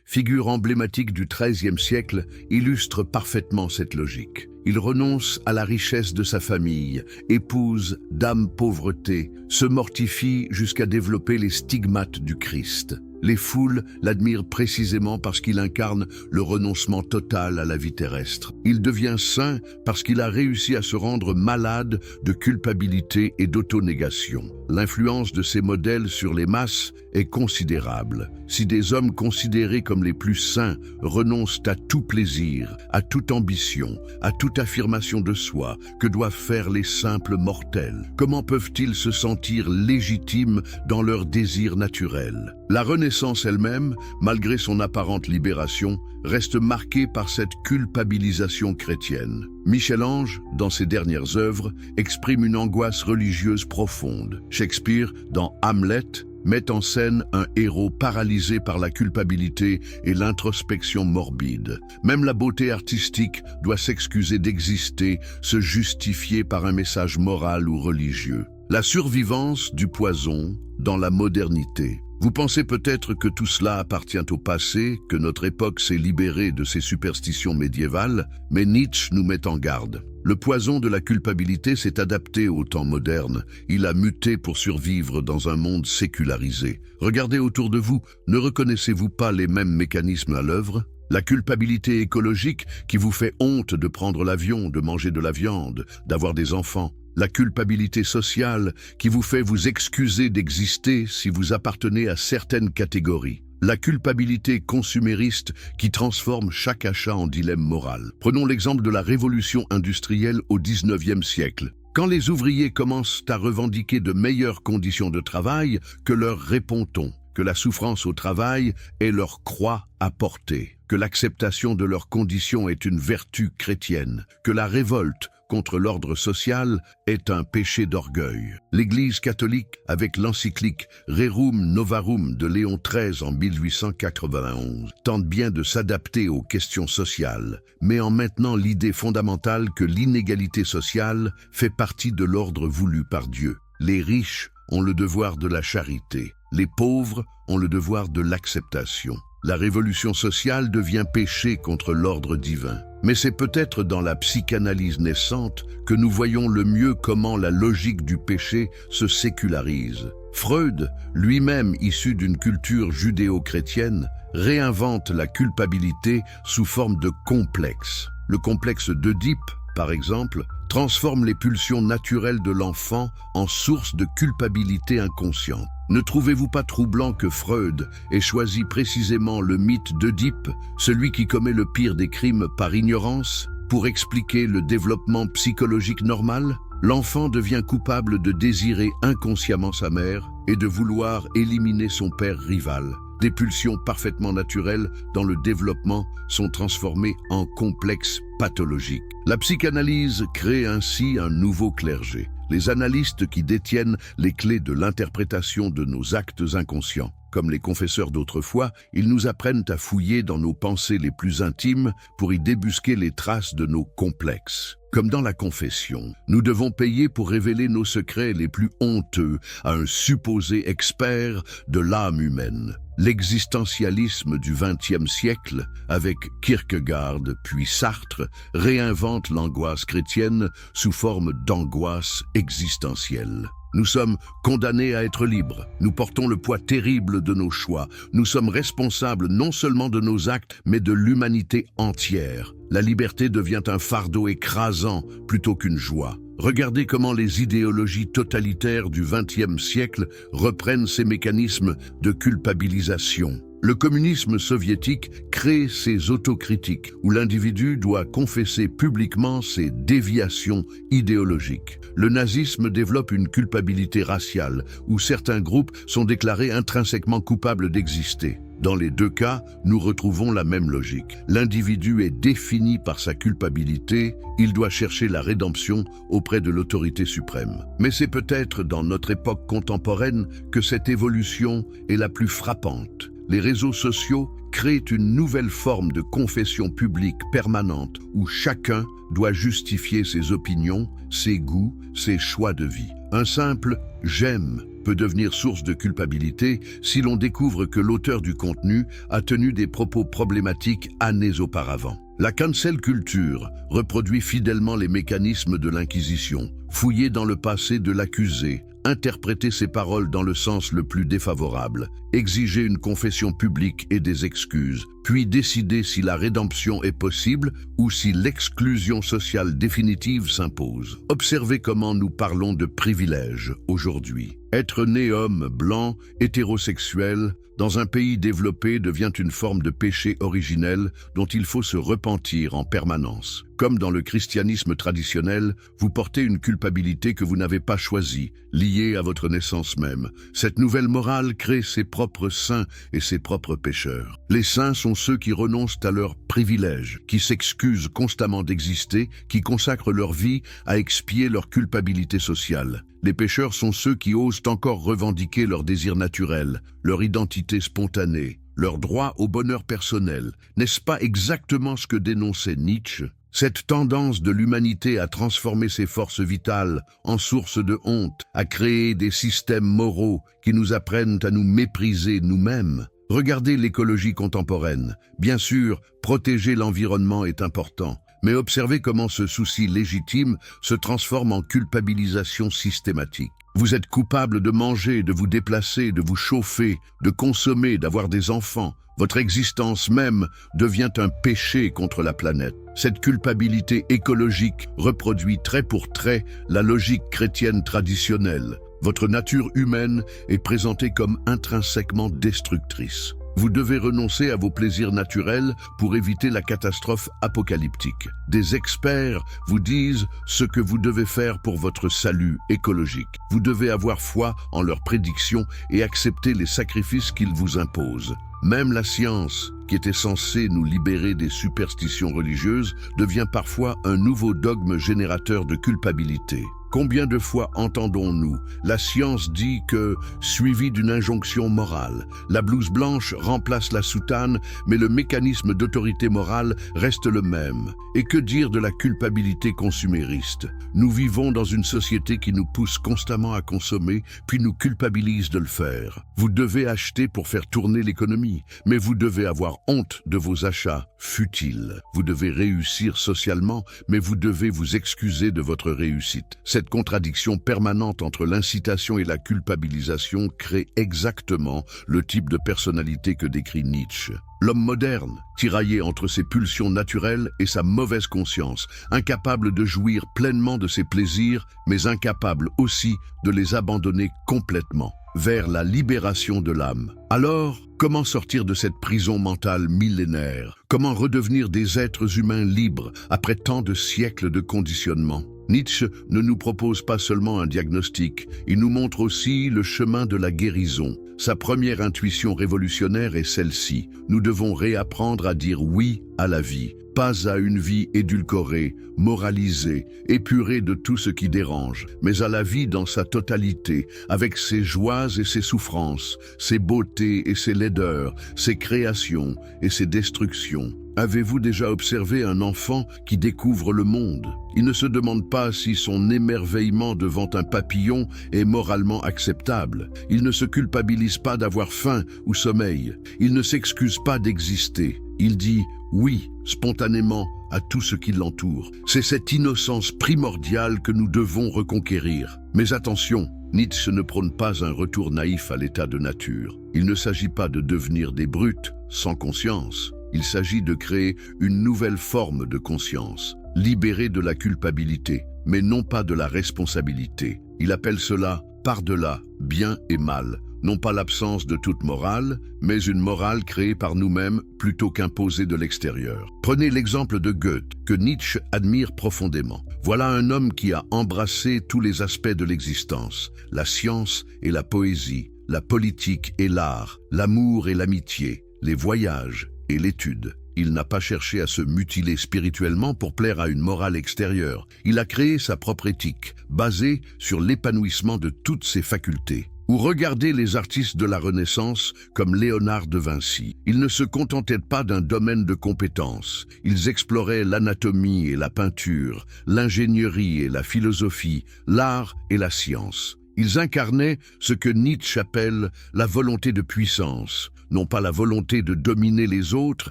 figure emblématique du XIIIe siècle, illustre parfaitement cette logique. Il renonce à la richesse de sa famille, épouse d'âme pauvreté, se mortifie jusqu'à développer les stigmates du Christ. Les foules l'admirent précisément parce qu'il incarne le renoncement total à la vie terrestre. Il devient saint parce qu'il a réussi à se rendre malade de culpabilité et d'autonégation. L'influence de ces modèles sur les masses est considérable. Si des hommes considérés comme les plus saints renoncent à tout plaisir, à toute ambition, à toute affirmation de soi, que doivent faire les simples mortels? Comment peuvent-ils se sentir légitimes dans leurs désirs naturels? La Renaissance elle-même, malgré son apparente libération, reste marquée par cette culpabilisation chrétienne. Michel-Ange, dans ses dernières œuvres, exprime une angoisse religieuse profonde. Shakespeare, dans Hamlet, met en scène un héros paralysé par la culpabilité et l'introspection morbide. Même la beauté artistique doit s'excuser d'exister, se justifier par un message moral ou religieux. La survivance du poison dans la modernité. Vous pensez peut-être que tout cela appartient au passé, que notre époque s'est libérée de ces superstitions médiévales, mais Nietzsche nous met en garde. Le poison de la culpabilité s'est adapté au temps moderne. Il a muté pour survivre dans un monde sécularisé. Regardez autour de vous, ne reconnaissez-vous pas les mêmes mécanismes à l'œuvre ? La culpabilité écologique qui vous fait honte de prendre l'avion, de manger de la viande, d'avoir des enfants. La culpabilité sociale qui vous fait vous excuser d'exister si vous appartenez à certaines catégories. La culpabilité consumériste qui transforme chaque achat en dilemme moral. Prenons l'exemple de la révolution industrielle au XIXe siècle. Quand les ouvriers commencent à revendiquer de meilleures conditions de travail, que leur répond-on? Que la souffrance au travail est leur croix à porter, que l'acceptation de leurs conditions est une vertu chrétienne, que la révolte contre l'ordre social est un péché d'orgueil. L'Église catholique, avec l'encyclique Rerum Novarum de Léon XIII en 1891, tente bien de s'adapter aux questions sociales, mais en maintenant l'idée fondamentale que l'inégalité sociale fait partie de l'ordre voulu par Dieu. Les riches ont le devoir de la charité, les pauvres ont le devoir de l'acceptation. La révolution sociale devient péché contre l'ordre divin. Mais c'est peut-être dans la psychanalyse naissante que nous voyons le mieux comment la logique du péché se sécularise. Freud, lui-même issu d'une culture judéo-chrétienne, réinvente la culpabilité sous forme de complexe. Le complexe d'Œdipe, par exemple, transforme les pulsions naturelles de l'enfant en source de culpabilité inconsciente. Ne trouvez-vous pas troublant que Freud ait choisi précisément le mythe d'Œdipe, celui qui commet le pire des crimes par ignorance, pour expliquer le développement psychologique normal? L'enfant devient coupable de désirer inconsciemment sa mère et de vouloir éliminer son père rival. Des pulsions parfaitement naturelles dans le développement sont transformées en complexes pathologiques. La psychanalyse crée ainsi un nouveau clergé. Les analystes qui détiennent les clés de l'interprétation de nos actes inconscients. Comme les confesseurs d'autrefois, ils nous apprennent à fouiller dans nos pensées les plus intimes pour y débusquer les traces de nos complexes. Comme dans la confession, nous devons payer pour révéler nos secrets les plus honteux à un supposé expert de l'âme humaine. L'existentialisme du XXe siècle, avec Kierkegaard puis Sartre, réinvente l'angoisse chrétienne sous forme d'angoisse existentielle. Nous sommes condamnés à être libres. Nous portons le poids terrible de nos choix. Nous sommes responsables non seulement de nos actes, mais de l'humanité entière. La liberté devient un fardeau écrasant plutôt qu'une joie. Regardez comment les idéologies totalitaires du XXe siècle reprennent ces mécanismes de culpabilisation. Le communisme soviétique crée ses autocritiques, où l'individu doit confesser publiquement ses déviations idéologiques. Le nazisme développe une culpabilité raciale, où certains groupes sont déclarés intrinsèquement coupables d'exister. Dans les deux cas, nous retrouvons la même logique. L'individu est défini par sa culpabilité, il doit chercher la rédemption auprès de l'autorité suprême. Mais c'est peut-être dans notre époque contemporaine que cette évolution est la plus frappante. Les réseaux sociaux créent une nouvelle forme de confession publique permanente où chacun doit justifier ses opinions, ses goûts, ses choix de vie. Un simple « j'aime » peut devenir source de culpabilité si l'on découvre que l'auteur du contenu a tenu des propos problématiques années auparavant. La cancel culture reproduit fidèlement les mécanismes de l'Inquisition, fouiller dans le passé de l'accusé, interpréter ses paroles dans le sens le plus défavorable, exiger une confession publique et des excuses, puis décider si la rédemption est possible ou si l'exclusion sociale définitive s'impose. Observez comment nous parlons de privilèges aujourd'hui. Être né homme, blanc, hétérosexuel, dans un pays développé devient une forme de péché originel dont il faut se repentir en permanence. Comme dans le christianisme traditionnel, vous portez une culpabilité que vous n'avez pas choisie, liée à votre naissance même. Cette nouvelle morale crée ses propres saints et ses propres pécheurs. Les saints sont ceux qui renoncent à leurs privilèges, qui s'excusent constamment d'exister, qui consacrent leur vie à expier leur culpabilité sociale. Les pécheurs sont ceux qui osent encore revendiquer leur désir naturel, leur identité spontanée, leur droit au bonheur personnel. N'est-ce pas exactement ce que dénonçait Nietzsche ? Cette tendance de l'humanité à transformer ses forces vitales en source de honte, à créer des systèmes moraux qui nous apprennent à nous mépriser nous-mêmes. Regardez l'écologie contemporaine. Bien sûr, protéger l'environnement est important, mais observez comment ce souci légitime se transforme en culpabilisation systématique. Vous êtes coupable de manger, de vous déplacer, de vous chauffer, de consommer, d'avoir des enfants. Votre existence même devient un péché contre la planète. Cette culpabilité écologique reproduit trait pour trait la logique chrétienne traditionnelle. Votre nature humaine est présentée comme intrinsèquement destructrice. Vous devez renoncer à vos plaisirs naturels pour éviter la catastrophe apocalyptique. Des experts vous disent ce que vous devez faire pour votre salut écologique. Vous devez avoir foi en leurs prédictions et accepter les sacrifices qu'ils vous imposent. Même la science, qui était censée nous libérer des superstitions religieuses, devient parfois un nouveau dogme générateur de culpabilité. Combien de fois entendons-nous la science dit que, suivie d'une injonction morale, la blouse blanche remplace la soutane, mais le mécanisme d'autorité morale reste le même. Et que dire de la culpabilité consumériste? Nous vivons dans une société qui nous pousse constamment à consommer, puis nous culpabilise de le faire. Vous devez acheter pour faire tourner l'économie, mais vous devez avoir honte de vos achats futiles. Vous devez réussir socialement, mais vous devez vous excuser de votre réussite. Cette contradiction permanente entre l'incitation et la culpabilisation crée exactement le type de personnalité que décrit Nietzsche. L'homme moderne, tiraillé entre ses pulsions naturelles et sa mauvaise conscience, incapable de jouir pleinement de ses plaisirs, mais incapable aussi de les abandonner complètement, vers la libération de l'âme. Alors, comment sortir de cette prison mentale millénaire? Comment redevenir des êtres humains libres après tant de siècles de conditionnement? Nietzsche ne nous propose pas seulement un diagnostic, il nous montre aussi le chemin de la guérison. Sa première intuition révolutionnaire est celle-ci. Nous devons réapprendre à dire oui à la vie, pas à une vie édulcorée, moralisée, épurée de tout ce qui dérange, mais à la vie dans sa totalité, avec ses joies et ses souffrances, ses beautés et ses laideurs, ses créations et ses destructions. Avez-vous déjà observé un enfant qui découvre le monde? Il ne se demande pas si son émerveillement devant un papillon est moralement acceptable. Il ne se culpabilise pas d'avoir faim ou sommeil. Il ne s'excuse pas d'exister. Il dit oui, spontanément, à tout ce qui l'entoure. C'est cette innocence primordiale que nous devons reconquérir. Mais attention, Nietzsche ne prône pas un retour naïf à l'état de nature. Il ne s'agit pas de devenir des brutes sans conscience. Il s'agit de créer une nouvelle forme de conscience, libérée de la culpabilité, mais non pas de la responsabilité. Il appelle cela par-delà bien et mal, non pas l'absence de toute morale, mais une morale créée par nous-mêmes plutôt qu'imposée de l'extérieur. Prenez l'exemple de Goethe, que Nietzsche admire profondément. Voilà un homme qui a embrassé tous les aspects de l'existence, la science et la poésie, la politique et l'art, l'amour et l'amitié, les voyages et l'étude. Il n'a pas cherché à se mutiler spirituellement pour plaire à une morale extérieure. Il a créé sa propre éthique, basée sur l'épanouissement de toutes ses facultés. Ou regardez les artistes de la Renaissance comme Léonard de Vinci. Ils ne se contentaient pas d'un domaine de compétences. Ils exploraient l'anatomie et la peinture, l'ingénierie et la philosophie, l'art et la science. Ils incarnaient ce que Nietzsche appelle la volonté de puissance, non pas la volonté de dominer les autres,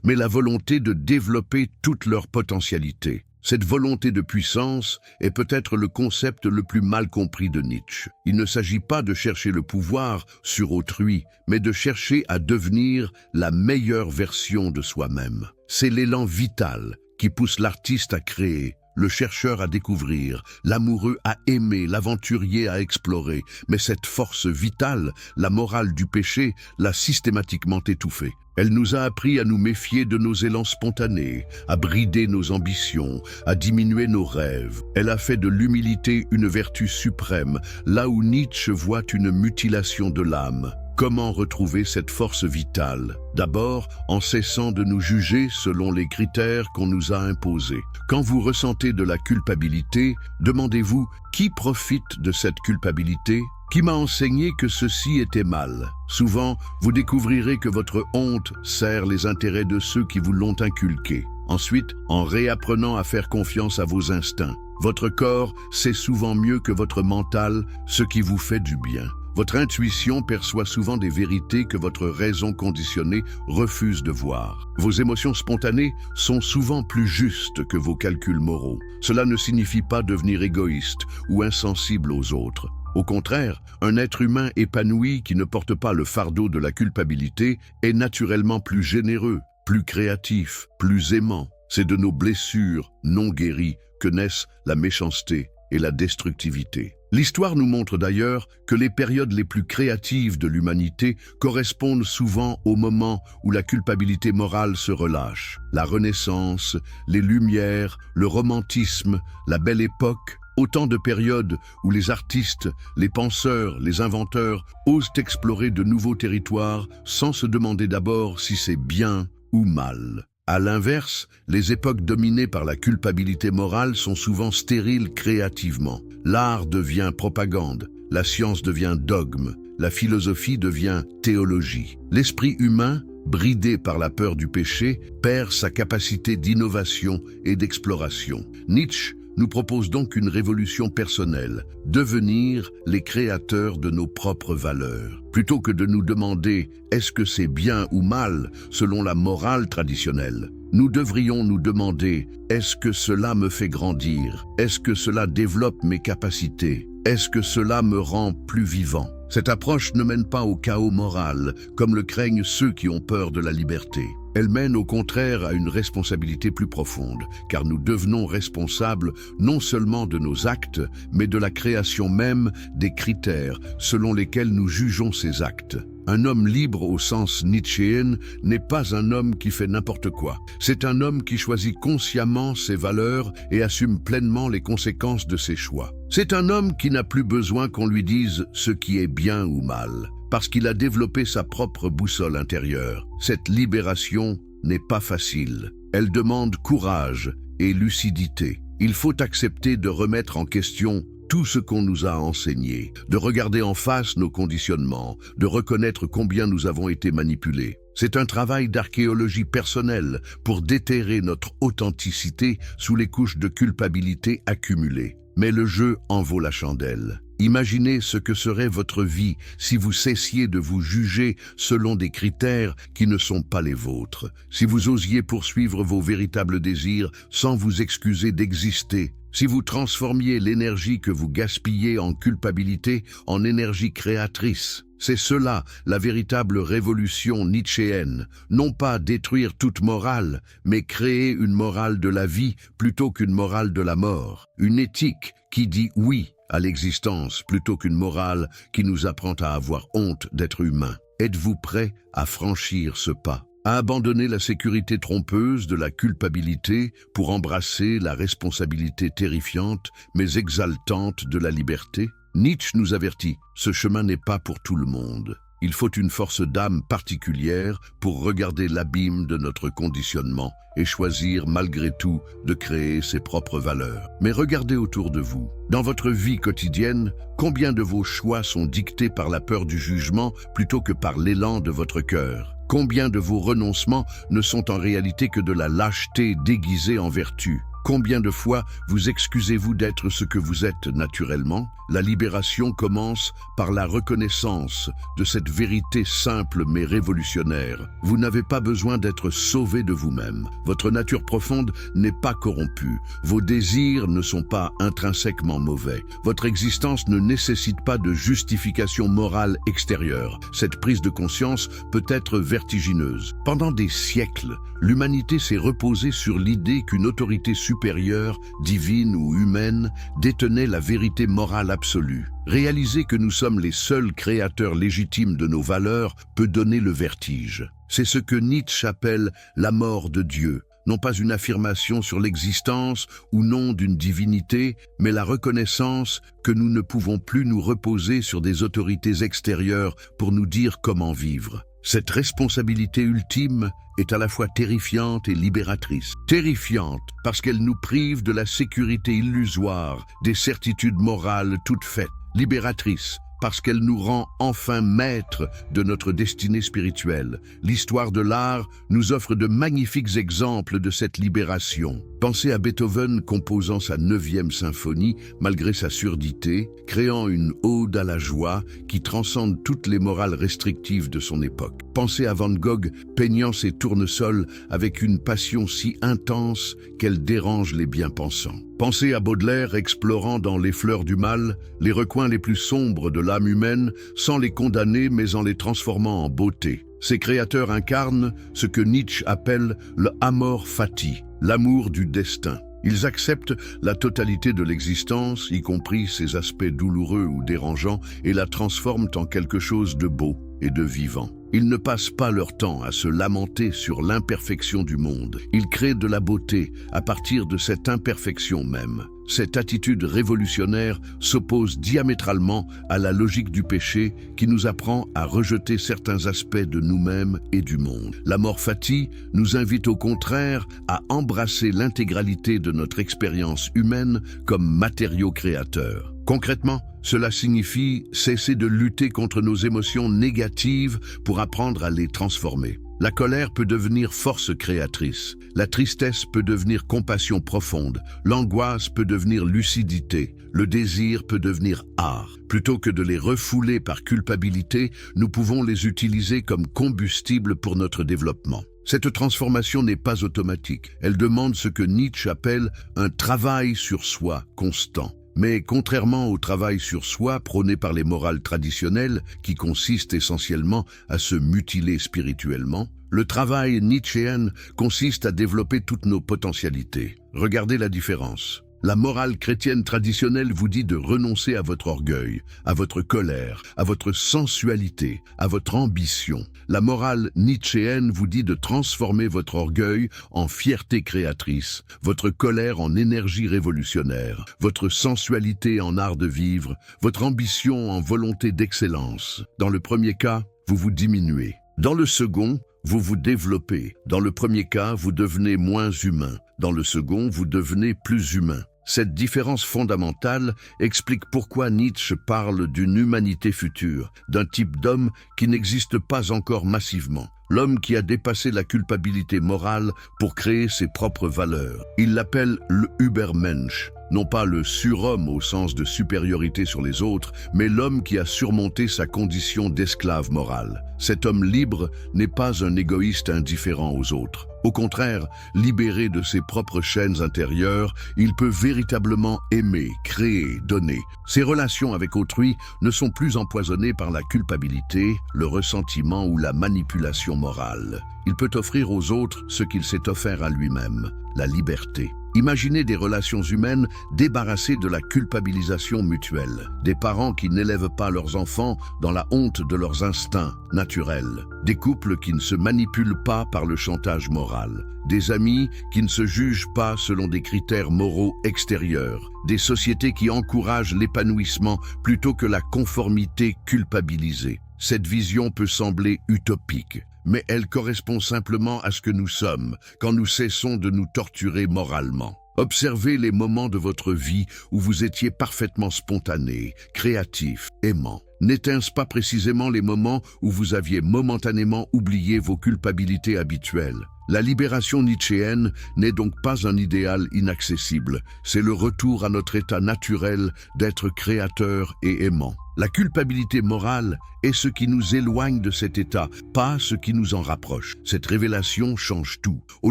mais la volonté de développer toute leur potentialité. Cette volonté de puissance est peut-être le concept le plus mal compris de Nietzsche. Il ne s'agit pas de chercher le pouvoir sur autrui, mais de chercher à devenir la meilleure version de soi-même. C'est l'élan vital qui pousse l'artiste à créer, le chercheur à découvrir, l'amoureux à aimer, l'aventurier à explorer. Mais cette force vitale, la morale du péché, l'a systématiquement étouffée. Elle nous a appris à nous méfier de nos élans spontanés, à brider nos ambitions, à diminuer nos rêves. Elle a fait de l'humilité une vertu suprême, là où Nietzsche voit une mutilation de l'âme. Comment retrouver cette force vitale? D'abord, en cessant de nous juger selon les critères qu'on nous a imposés. Quand vous ressentez de la culpabilité, demandez-vous qui profite de cette culpabilité? Qui m'a enseigné que ceci était mal? Souvent, vous découvrirez que votre honte sert les intérêts de ceux qui vous l'ont inculqué. Ensuite, en réapprenant à faire confiance à vos instincts, votre corps sait souvent mieux que votre mental ce qui vous fait du bien. Votre intuition perçoit souvent des vérités que votre raison conditionnée refuse de voir. Vos émotions spontanées sont souvent plus justes que vos calculs moraux. Cela ne signifie pas devenir égoïste ou insensible aux autres. Au contraire, un être humain épanoui qui ne porte pas le fardeau de la culpabilité est naturellement plus généreux, plus créatif, plus aimant. C'est de nos blessures non guéries que naissent la méchanceté et la destructivité. L'histoire nous montre d'ailleurs que les périodes les plus créatives de l'humanité correspondent souvent au moment où la culpabilité morale se relâche. La Renaissance, les Lumières, le romantisme, la Belle Époque, autant de périodes où les artistes, les penseurs, les inventeurs osent explorer de nouveaux territoires sans se demander d'abord si c'est bien ou mal. À l'inverse, les époques dominées par la culpabilité morale sont souvent stériles créativement. L'art devient propagande, la science devient dogme, la philosophie devient théologie. L'esprit humain, bridé par la peur du péché, perd sa capacité d'innovation et d'exploration. Nietzsche nous propose donc une révolution personnelle, devenir les créateurs de nos propres valeurs. Plutôt que de nous demander « est-ce que c'est bien ou mal ?» selon la morale traditionnelle, nous devrions nous demander « est-ce que cela me fait grandir? Est-ce que cela développe mes capacités? Est-ce que cela me rend plus vivant ?» Cette approche ne mène pas au chaos moral, comme le craignent ceux qui ont peur de la liberté. Elle mène au contraire à une responsabilité plus profonde, car nous devenons responsables non seulement de nos actes, mais de la création même des critères selon lesquels nous jugeons ces actes. Un homme libre au sens nietzschéen n'est pas un homme qui fait n'importe quoi. C'est un homme qui choisit consciemment ses valeurs et assume pleinement les conséquences de ses choix. C'est un homme qui n'a plus besoin qu'on lui dise ce qui est bien ou mal, parce qu'il a développé sa propre boussole intérieure. Cette libération n'est pas facile. Elle demande courage et lucidité. Il faut accepter de remettre en question tout ce qu'on nous a enseigné, de regarder en face nos conditionnements, de reconnaître combien nous avons été manipulés. C'est un travail d'archéologie personnelle pour déterrer notre authenticité sous les couches de culpabilité accumulées. Mais le jeu en vaut la chandelle. Imaginez ce que serait votre vie si vous cessiez de vous juger selon des critères qui ne sont pas les vôtres, si vous osiez poursuivre vos véritables désirs sans vous excuser d'exister, si vous transformiez l'énergie que vous gaspillez en culpabilité en énergie créatrice. C'est cela, la véritable révolution nietzschéenne. Non pas détruire toute morale, mais créer une morale de la vie plutôt qu'une morale de la mort. Une éthique qui dit oui à l'existence plutôt qu'une morale qui nous apprend à avoir honte d'être humain. Êtes-vous prêt à franchir ce pas, à abandonner la sécurité trompeuse de la culpabilité pour embrasser la responsabilité terrifiante mais exaltante de la liberté? Nietzsche nous avertit, ce chemin n'est pas pour tout le monde. Il faut une force d'âme particulière pour regarder l'abîme de notre conditionnement et choisir malgré tout de créer ses propres valeurs. Mais regardez autour de vous. Dans votre vie quotidienne, combien de vos choix sont dictés par la peur du jugement plutôt que par l'élan de votre cœur? Combien de vos renoncements ne sont en réalité que de la lâcheté déguisée en vertu? Combien de fois vous excusez-vous d'être ce que vous êtes naturellement? La libération commence par la reconnaissance de cette vérité simple mais révolutionnaire. Vous n'avez pas besoin d'être sauvé de vous-même. Votre nature profonde n'est pas corrompue. Vos désirs ne sont pas intrinsèquement mauvais. Votre existence ne nécessite pas de justification morale extérieure. Cette prise de conscience peut être vertigineuse. Pendant des siècles, l'humanité s'est reposée sur l'idée qu'une autorité supérieure, divine ou humaine, détenait la vérité morale absolue. Réaliser que nous sommes les seuls créateurs légitimes de nos valeurs peut donner le vertige. C'est ce que Nietzsche appelle la mort de Dieu. Non pas une affirmation sur l'existence ou non d'une divinité, mais la reconnaissance que nous ne pouvons plus nous reposer sur des autorités extérieures pour nous dire comment vivre. Cette responsabilité ultime est à la fois terrifiante et libératrice. Terrifiante parce qu'elle nous prive de la sécurité illusoire des certitudes morales toutes faites. Libératrice parce qu'elle nous rend enfin maîtres de notre destinée spirituelle. L'histoire de l'art nous offre de magnifiques exemples de cette libération. Pensez à Beethoven composant sa 9e symphonie malgré sa surdité, créant une ode à la joie qui transcende toutes les morales restrictives de son époque. Pensez à Van Gogh peignant ses tournesols avec une passion si intense qu'elle dérange les bien-pensants. Pensez à Baudelaire explorant dans Les Fleurs du Mal les recoins les plus sombres de l'âme humaine sans les condamner mais en les transformant en beauté. Ces créateurs incarnent ce que Nietzsche appelle le amor fati, l'amour du destin. Ils acceptent la totalité de l'existence, y compris ses aspects douloureux ou dérangeants, et la transforment en quelque chose de beau et de vivant. Ils ne passent pas leur temps à se lamenter sur l'imperfection du monde. Ils créent de la beauté à partir de cette imperfection même. Cette attitude révolutionnaire s'oppose diamétralement à la logique du péché qui nous apprend à rejeter certains aspects de nous-mêmes et du monde. L'amor fati nous invite au contraire à embrasser l'intégralité de notre expérience humaine comme matériau créateur. Concrètement, cela signifie cesser de lutter contre nos émotions négatives pour apprendre à les transformer. La colère peut devenir force créatrice, la tristesse peut devenir compassion profonde, l'angoisse peut devenir lucidité, le désir peut devenir art. Plutôt que de les refouler par culpabilité, nous pouvons les utiliser comme combustible pour notre développement. Cette transformation n'est pas automatique, elle demande ce que Nietzsche appelle un travail sur soi constant. Mais contrairement au travail sur soi prôné par les morales traditionnelles, qui consiste essentiellement à se mutiler spirituellement, le travail nietzschéen consiste à développer toutes nos potentialités. Regardez la différence. La morale chrétienne traditionnelle vous dit de renoncer à votre orgueil, à votre colère, à votre sensualité, à votre ambition. La morale nietzschéenne vous dit de transformer votre orgueil en fierté créatrice, votre colère en énergie révolutionnaire, votre sensualité en art de vivre, votre ambition en volonté d'excellence. Dans le premier cas, vous vous diminuez. Dans le second, vous vous développez. Dans le premier cas, vous devenez moins humain. Dans le second, vous devenez plus humain. Cette différence fondamentale explique pourquoi Nietzsche parle d'une humanité future, d'un type d'homme qui n'existe pas encore massivement. L'homme qui a dépassé la culpabilité morale pour créer ses propres valeurs. Il l'appelle le Übermensch. non pas le surhomme au sens de supériorité sur les autres, mais l'homme qui a surmonté sa condition d'esclave moral. Cet homme libre n'est pas un égoïste indifférent aux autres. Au contraire, libéré de ses propres chaînes intérieures, il peut véritablement aimer, créer, donner. Ses relations avec autrui ne sont plus empoisonnées par la culpabilité, le ressentiment ou la manipulation morale. Il peut offrir aux autres ce qu'il s'est offert à lui-même, la liberté. Imaginez des relations humaines débarrassées de la culpabilisation mutuelle, des parents qui n'élèvent pas leurs enfants dans la honte de leurs instincts naturels, des couples qui ne se manipulent pas par le chantage moral, des amis qui ne se jugent pas selon des critères moraux extérieurs, des sociétés qui encouragent l'épanouissement plutôt que la conformité culpabilisée. Cette vision peut sembler utopique, mais elle correspond simplement à ce que nous sommes quand nous cessons de nous torturer moralement. Observez les moments de votre vie où vous étiez parfaitement spontané, créatif, aimant. N'étaient-ce pas précisément les moments où vous aviez momentanément oublié vos culpabilités habituelles? La libération nietzschéenne n'est donc pas un idéal inaccessible, c'est le retour à notre état naturel d'être créateur et aimant. La culpabilité morale est ce qui nous éloigne de cet état, pas ce qui nous en rapproche. Cette révélation change tout. Au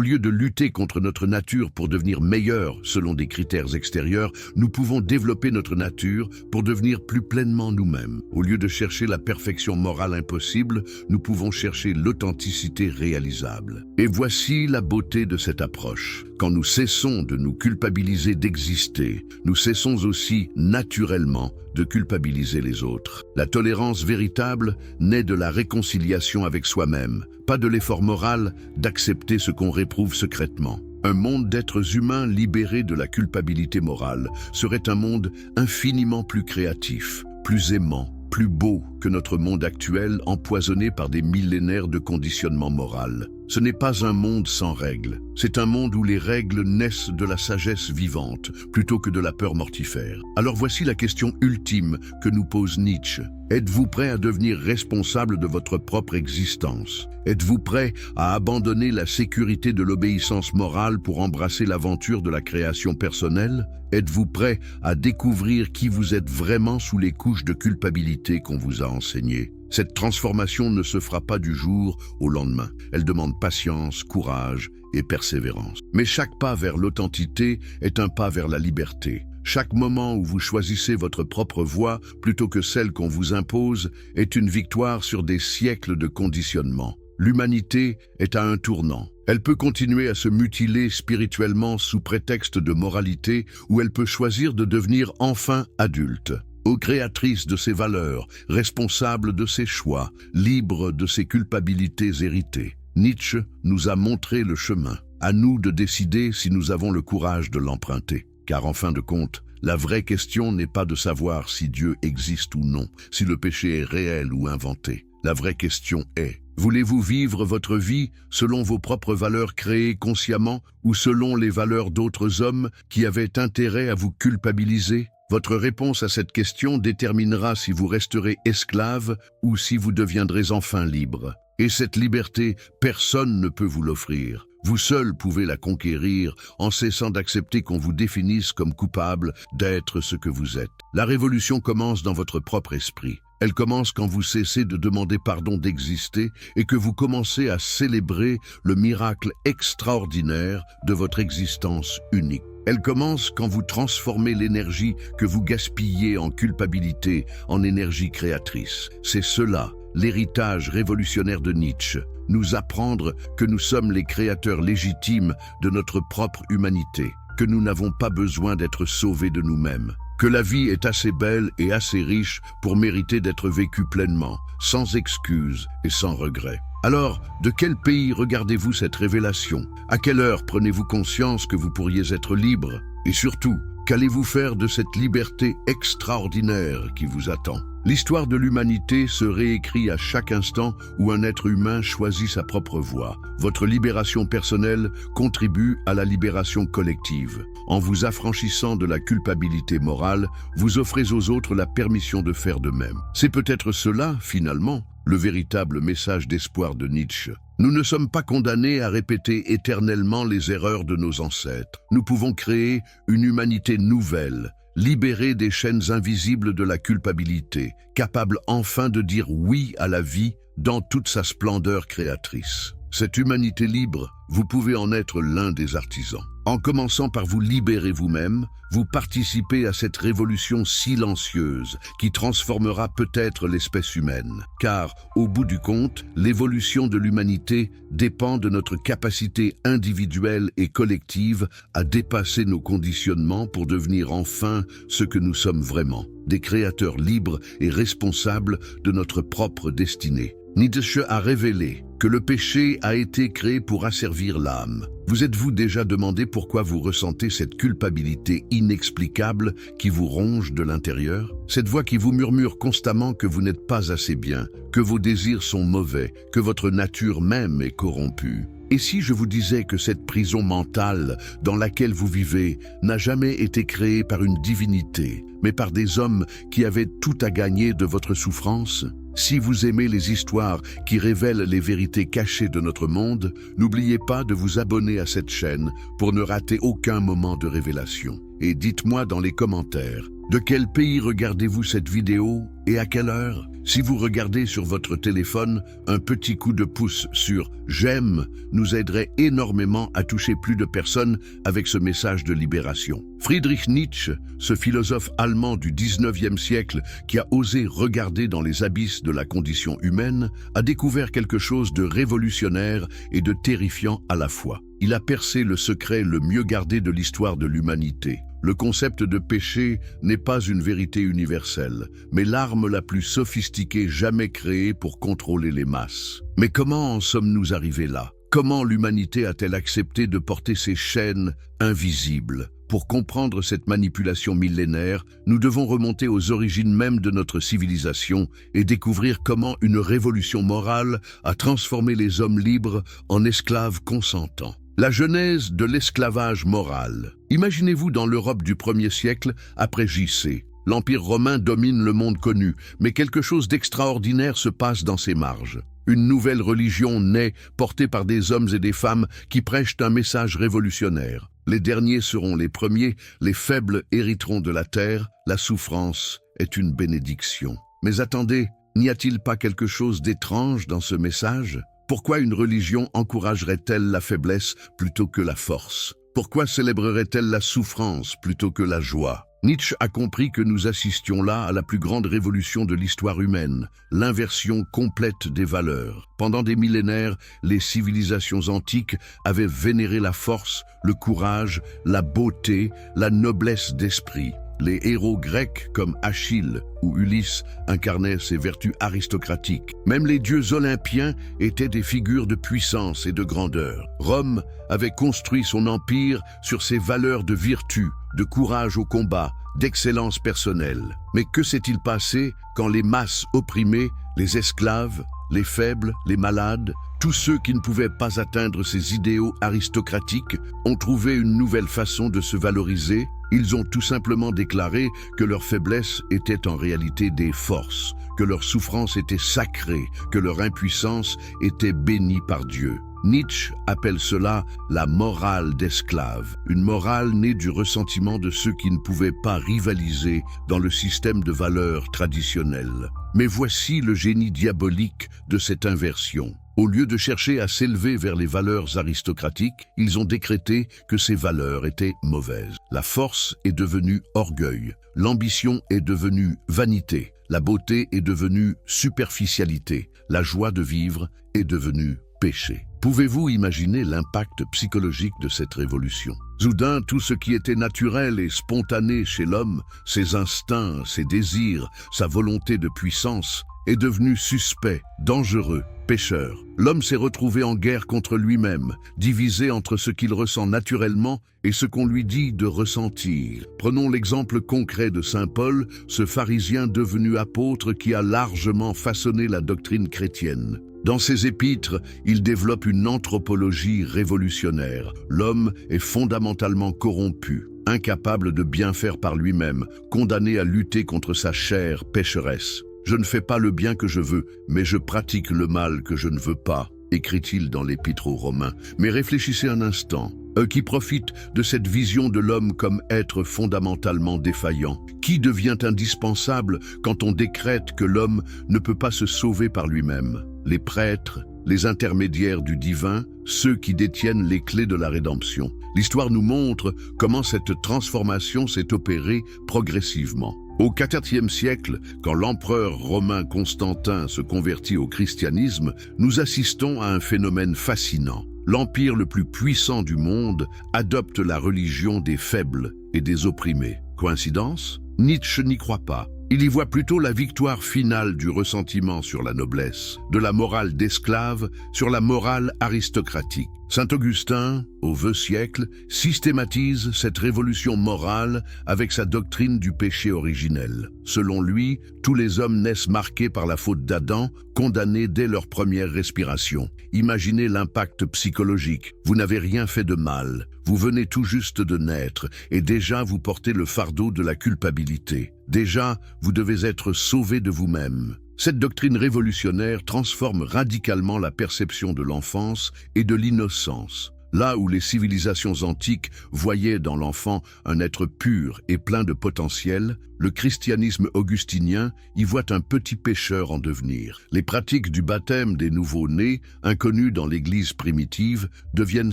lieu de lutter contre notre nature pour devenir meilleur selon des critères extérieurs, nous pouvons développer notre nature pour devenir plus pleinement nous-mêmes. Au lieu de chercher la perfection morale impossible, nous pouvons chercher l'authenticité réalisable. Et voici la beauté de cette approche. Quand nous cessons de nous culpabiliser d'exister, nous cessons aussi naturellement de culpabiliser les autres. La tolérance véritable naît de la réconciliation avec soi-même, pas de l'effort moral d'accepter ce qu'on réprouve secrètement. Un monde d'êtres humains libérés de la culpabilité morale serait un monde infiniment plus créatif, plus aimant, plus beau que notre monde actuel empoisonné par des millénaires de conditionnement moral. Ce n'est pas un monde sans règles, c'est un monde où les règles naissent de la sagesse vivante plutôt que de la peur mortifère. Alors voici la question ultime que nous pose Nietzsche. Êtes-vous prêt à devenir responsable de votre propre existence? Êtes-vous prêt à abandonner la sécurité de l'obéissance morale pour embrasser l'aventure de la création personnelle? Êtes-vous prêt à découvrir qui vous êtes vraiment sous les couches de culpabilité qu'on vous a enseignées? Cette transformation ne se fera pas du jour au lendemain. Elle demande patience, courage et persévérance. Mais chaque pas vers l'authenticité est un pas vers la liberté. Chaque moment où vous choisissez votre propre voie plutôt que celle qu'on vous impose est une victoire sur des siècles de conditionnement. L'humanité est à un tournant. Elle peut continuer à se mutiler spirituellement sous prétexte de moralité ou elle peut choisir de devenir enfin adulte. Ô créatrice de ses valeurs, responsable de ses choix, libre de ses culpabilités héritées. Nietzsche nous a montré le chemin. À nous de décider si nous avons le courage de l'emprunter. Car en fin de compte, la vraie question n'est pas de savoir si Dieu existe ou non, si le péché est réel ou inventé. La vraie question est, voulez-vous vivre votre vie selon vos propres valeurs créées consciemment ou selon les valeurs d'autres hommes qui avaient intérêt à vous culpabiliser? Votre réponse à cette question déterminera si vous resterez esclave ou si vous deviendrez enfin libre. Et cette liberté, personne ne peut vous l'offrir. Vous seul pouvez la conquérir en cessant d'accepter qu'on vous définisse comme coupable d'être ce que vous êtes. La révolution commence dans votre propre esprit. Elle commence quand vous cessez de demander pardon d'exister et que vous commencez à célébrer le miracle extraordinaire de votre existence unique. Elle commence quand vous transformez l'énergie que vous gaspillez en culpabilité en énergie créatrice. C'est cela, l'héritage révolutionnaire de Nietzsche. Nous apprendre que nous sommes les créateurs légitimes de notre propre humanité, que nous n'avons pas besoin d'être sauvés de nous-mêmes, que la vie est assez belle et assez riche pour mériter d'être vécue pleinement, sans excuses et sans regrets. Alors, de quel pays regardez-vous cette révélation? À quelle heure prenez-vous conscience que vous pourriez être libre? Et surtout, qu'allez-vous faire de cette liberté extraordinaire qui vous attend? L'histoire de l'humanité se réécrit à chaque instant où un être humain choisit sa propre voie. Votre libération personnelle contribue à la libération collective. En vous affranchissant de la culpabilité morale, vous offrez aux autres la permission de faire de même. C'est peut-être cela, finalement, le véritable message d'espoir de Nietzsche. Nous ne sommes pas condamnés à répéter éternellement les erreurs de nos ancêtres. Nous pouvons créer une humanité nouvelle, libérée des chaînes invisibles de la culpabilité, capable enfin de dire oui à la vie dans toute sa splendeur créatrice. Cette humanité libre, vous pouvez en être l'un des artisans. En commençant par vous libérer vous-même, vous participez à cette révolution silencieuse qui transformera peut-être l'espèce humaine. Car, au bout du compte, l'évolution de l'humanité dépend de notre capacité individuelle et collective à dépasser nos conditionnements pour devenir enfin ce que nous sommes vraiment, des créateurs libres et responsables de notre propre destinée. Nietzsche a révélé que le péché a été créé pour asservir l'âme. Vous êtes-vous déjà demandé pourquoi vous ressentez cette culpabilité inexplicable qui vous ronge de l'intérieur? Cette voix qui vous murmure constamment que vous n'êtes pas assez bien, que vos désirs sont mauvais, que votre nature même est corrompue. Et si je vous disais que cette prison mentale dans laquelle vous vivez n'a jamais été créée par une divinité, mais par des hommes qui avaient tout à gagner de votre souffrance? Si vous aimez les histoires qui révèlent les vérités cachées de notre monde, n'oubliez pas de vous abonner à cette chaîne pour ne rater aucun moment de révélation. Et dites-moi dans les commentaires, de quel pays regardez-vous cette vidéo et à quelle heure? Si vous regardez sur votre téléphone, un petit coup de pouce sur « J'aime » nous aiderait énormément à toucher plus de personnes avec ce message de libération. Friedrich Nietzsche, ce philosophe allemand du 19e siècle qui a osé regarder dans les abysses de la condition humaine, a découvert quelque chose de révolutionnaire et de terrifiant à la fois. Il a percé le secret le mieux gardé de l'histoire de l'humanité. Le concept de péché n'est pas une vérité universelle, mais l'arme la plus sophistiquée jamais créée pour contrôler les masses. Mais comment en sommes-nous arrivés là? Comment l'humanité a-t-elle accepté de porter ces chaînes invisibles? Pour comprendre cette manipulation millénaire, nous devons remonter aux origines même de notre civilisation et découvrir comment une révolution morale a transformé les hommes libres en esclaves consentants. La genèse de l'esclavage moral. Imaginez-vous dans l'Europe du 1er siècle après J.C. L'Empire romain domine le monde connu, mais quelque chose d'extraordinaire se passe dans ses marges. Une nouvelle religion naît, portée par des hommes et des femmes qui prêchent un message révolutionnaire. Les derniers seront les premiers, les faibles hériteront de la terre, la souffrance est une bénédiction. Mais attendez, n'y a-t-il pas quelque chose d'étrange dans ce message? Pourquoi une religion encouragerait-elle la faiblesse plutôt que la force? Pourquoi célébrerait-elle la souffrance plutôt que la joie? Nietzsche a compris que nous assistions là à la plus grande révolution de l'histoire humaine, l'inversion complète des valeurs. Pendant des millénaires, les civilisations antiques avaient vénéré la force, le courage, la beauté, la noblesse d'esprit. Les héros grecs comme Achille ou Ulysse incarnaient ces vertus aristocratiques. Même les dieux olympiens étaient des figures de puissance et de grandeur. Rome avait construit son empire sur ces valeurs de vertu, de courage au combat, d'excellence personnelle. Mais que s'est-il passé quand les masses opprimées, les esclaves, les faibles, les malades, tous ceux qui ne pouvaient pas atteindre ces idéaux aristocratiques ont trouvé une nouvelle façon de se valoriser? Ils ont tout simplement déclaré que leur faiblesse était en réalité des forces, que leur souffrance était sacrée, que leur impuissance était bénie par Dieu. Nietzsche appelle cela la morale d'esclave, une morale née du ressentiment de ceux qui ne pouvaient pas rivaliser dans le système de valeurs traditionnel. Mais voici le génie diabolique de cette inversion. Au lieu de chercher à s'élever vers les valeurs aristocratiques, ils ont décrété que ces valeurs étaient mauvaises. La force est devenue orgueil, l'ambition est devenue vanité, la beauté est devenue superficialité, la joie de vivre est devenue péché. Pouvez-vous imaginer l'impact psychologique de cette révolution? Soudain, tout ce qui était naturel et spontané chez l'homme, ses instincts, ses désirs, sa volonté de puissance, est devenu suspect, dangereux, pécheur. L'homme s'est retrouvé en guerre contre lui-même, divisé entre ce qu'il ressent naturellement et ce qu'on lui dit de ressentir. Prenons l'exemple concret de saint Paul, ce pharisien devenu apôtre qui a largement façonné la doctrine chrétienne. Dans ses épîtres, il développe une anthropologie révolutionnaire. L'homme est fondamentalement corrompu, incapable de bien faire par lui-même, condamné à lutter contre sa chair pécheresse. « Je ne fais pas le bien que je veux, mais je pratique le mal que je ne veux pas », écrit-il dans l'Épître aux Romains. Mais réfléchissez un instant. Qui profite de cette vision de l'homme comme être fondamentalement défaillant? Qui devient indispensable quand on décrète que l'homme ne peut pas se sauver par lui-même? Les prêtres, les intermédiaires du divin, ceux qui détiennent les clés de la rédemption. L'histoire nous montre comment cette transformation s'est opérée progressivement. Au IVe siècle, quand l'empereur romain Constantin se convertit au christianisme, nous assistons à un phénomène fascinant. L'empire le plus puissant du monde adopte la religion des faibles et des opprimés. Coïncidence? Nietzsche n'y croit pas. Il y voit plutôt la victoire finale du ressentiment sur la noblesse, de la morale d'esclave sur la morale aristocratique. Saint Augustin, au XXe siècle, systématise cette révolution morale avec sa doctrine du péché originel. Selon lui, tous les hommes naissent marqués par la faute d'Adam, condamnés dès leur première respiration. Imaginez l'impact psychologique. Vous n'avez rien fait de mal. Vous venez tout juste de naître et déjà vous portez le fardeau de la culpabilité. Déjà, vous devez être sauvé de vous-même. Cette doctrine révolutionnaire transforme radicalement la perception de l'enfance et de l'innocence. Là où les civilisations antiques voyaient dans l'enfant un être pur et plein de potentiel, le christianisme augustinien y voit un petit pécheur en devenir. Les pratiques du baptême des nouveaux-nés, inconnues dans l'Église primitive, deviennent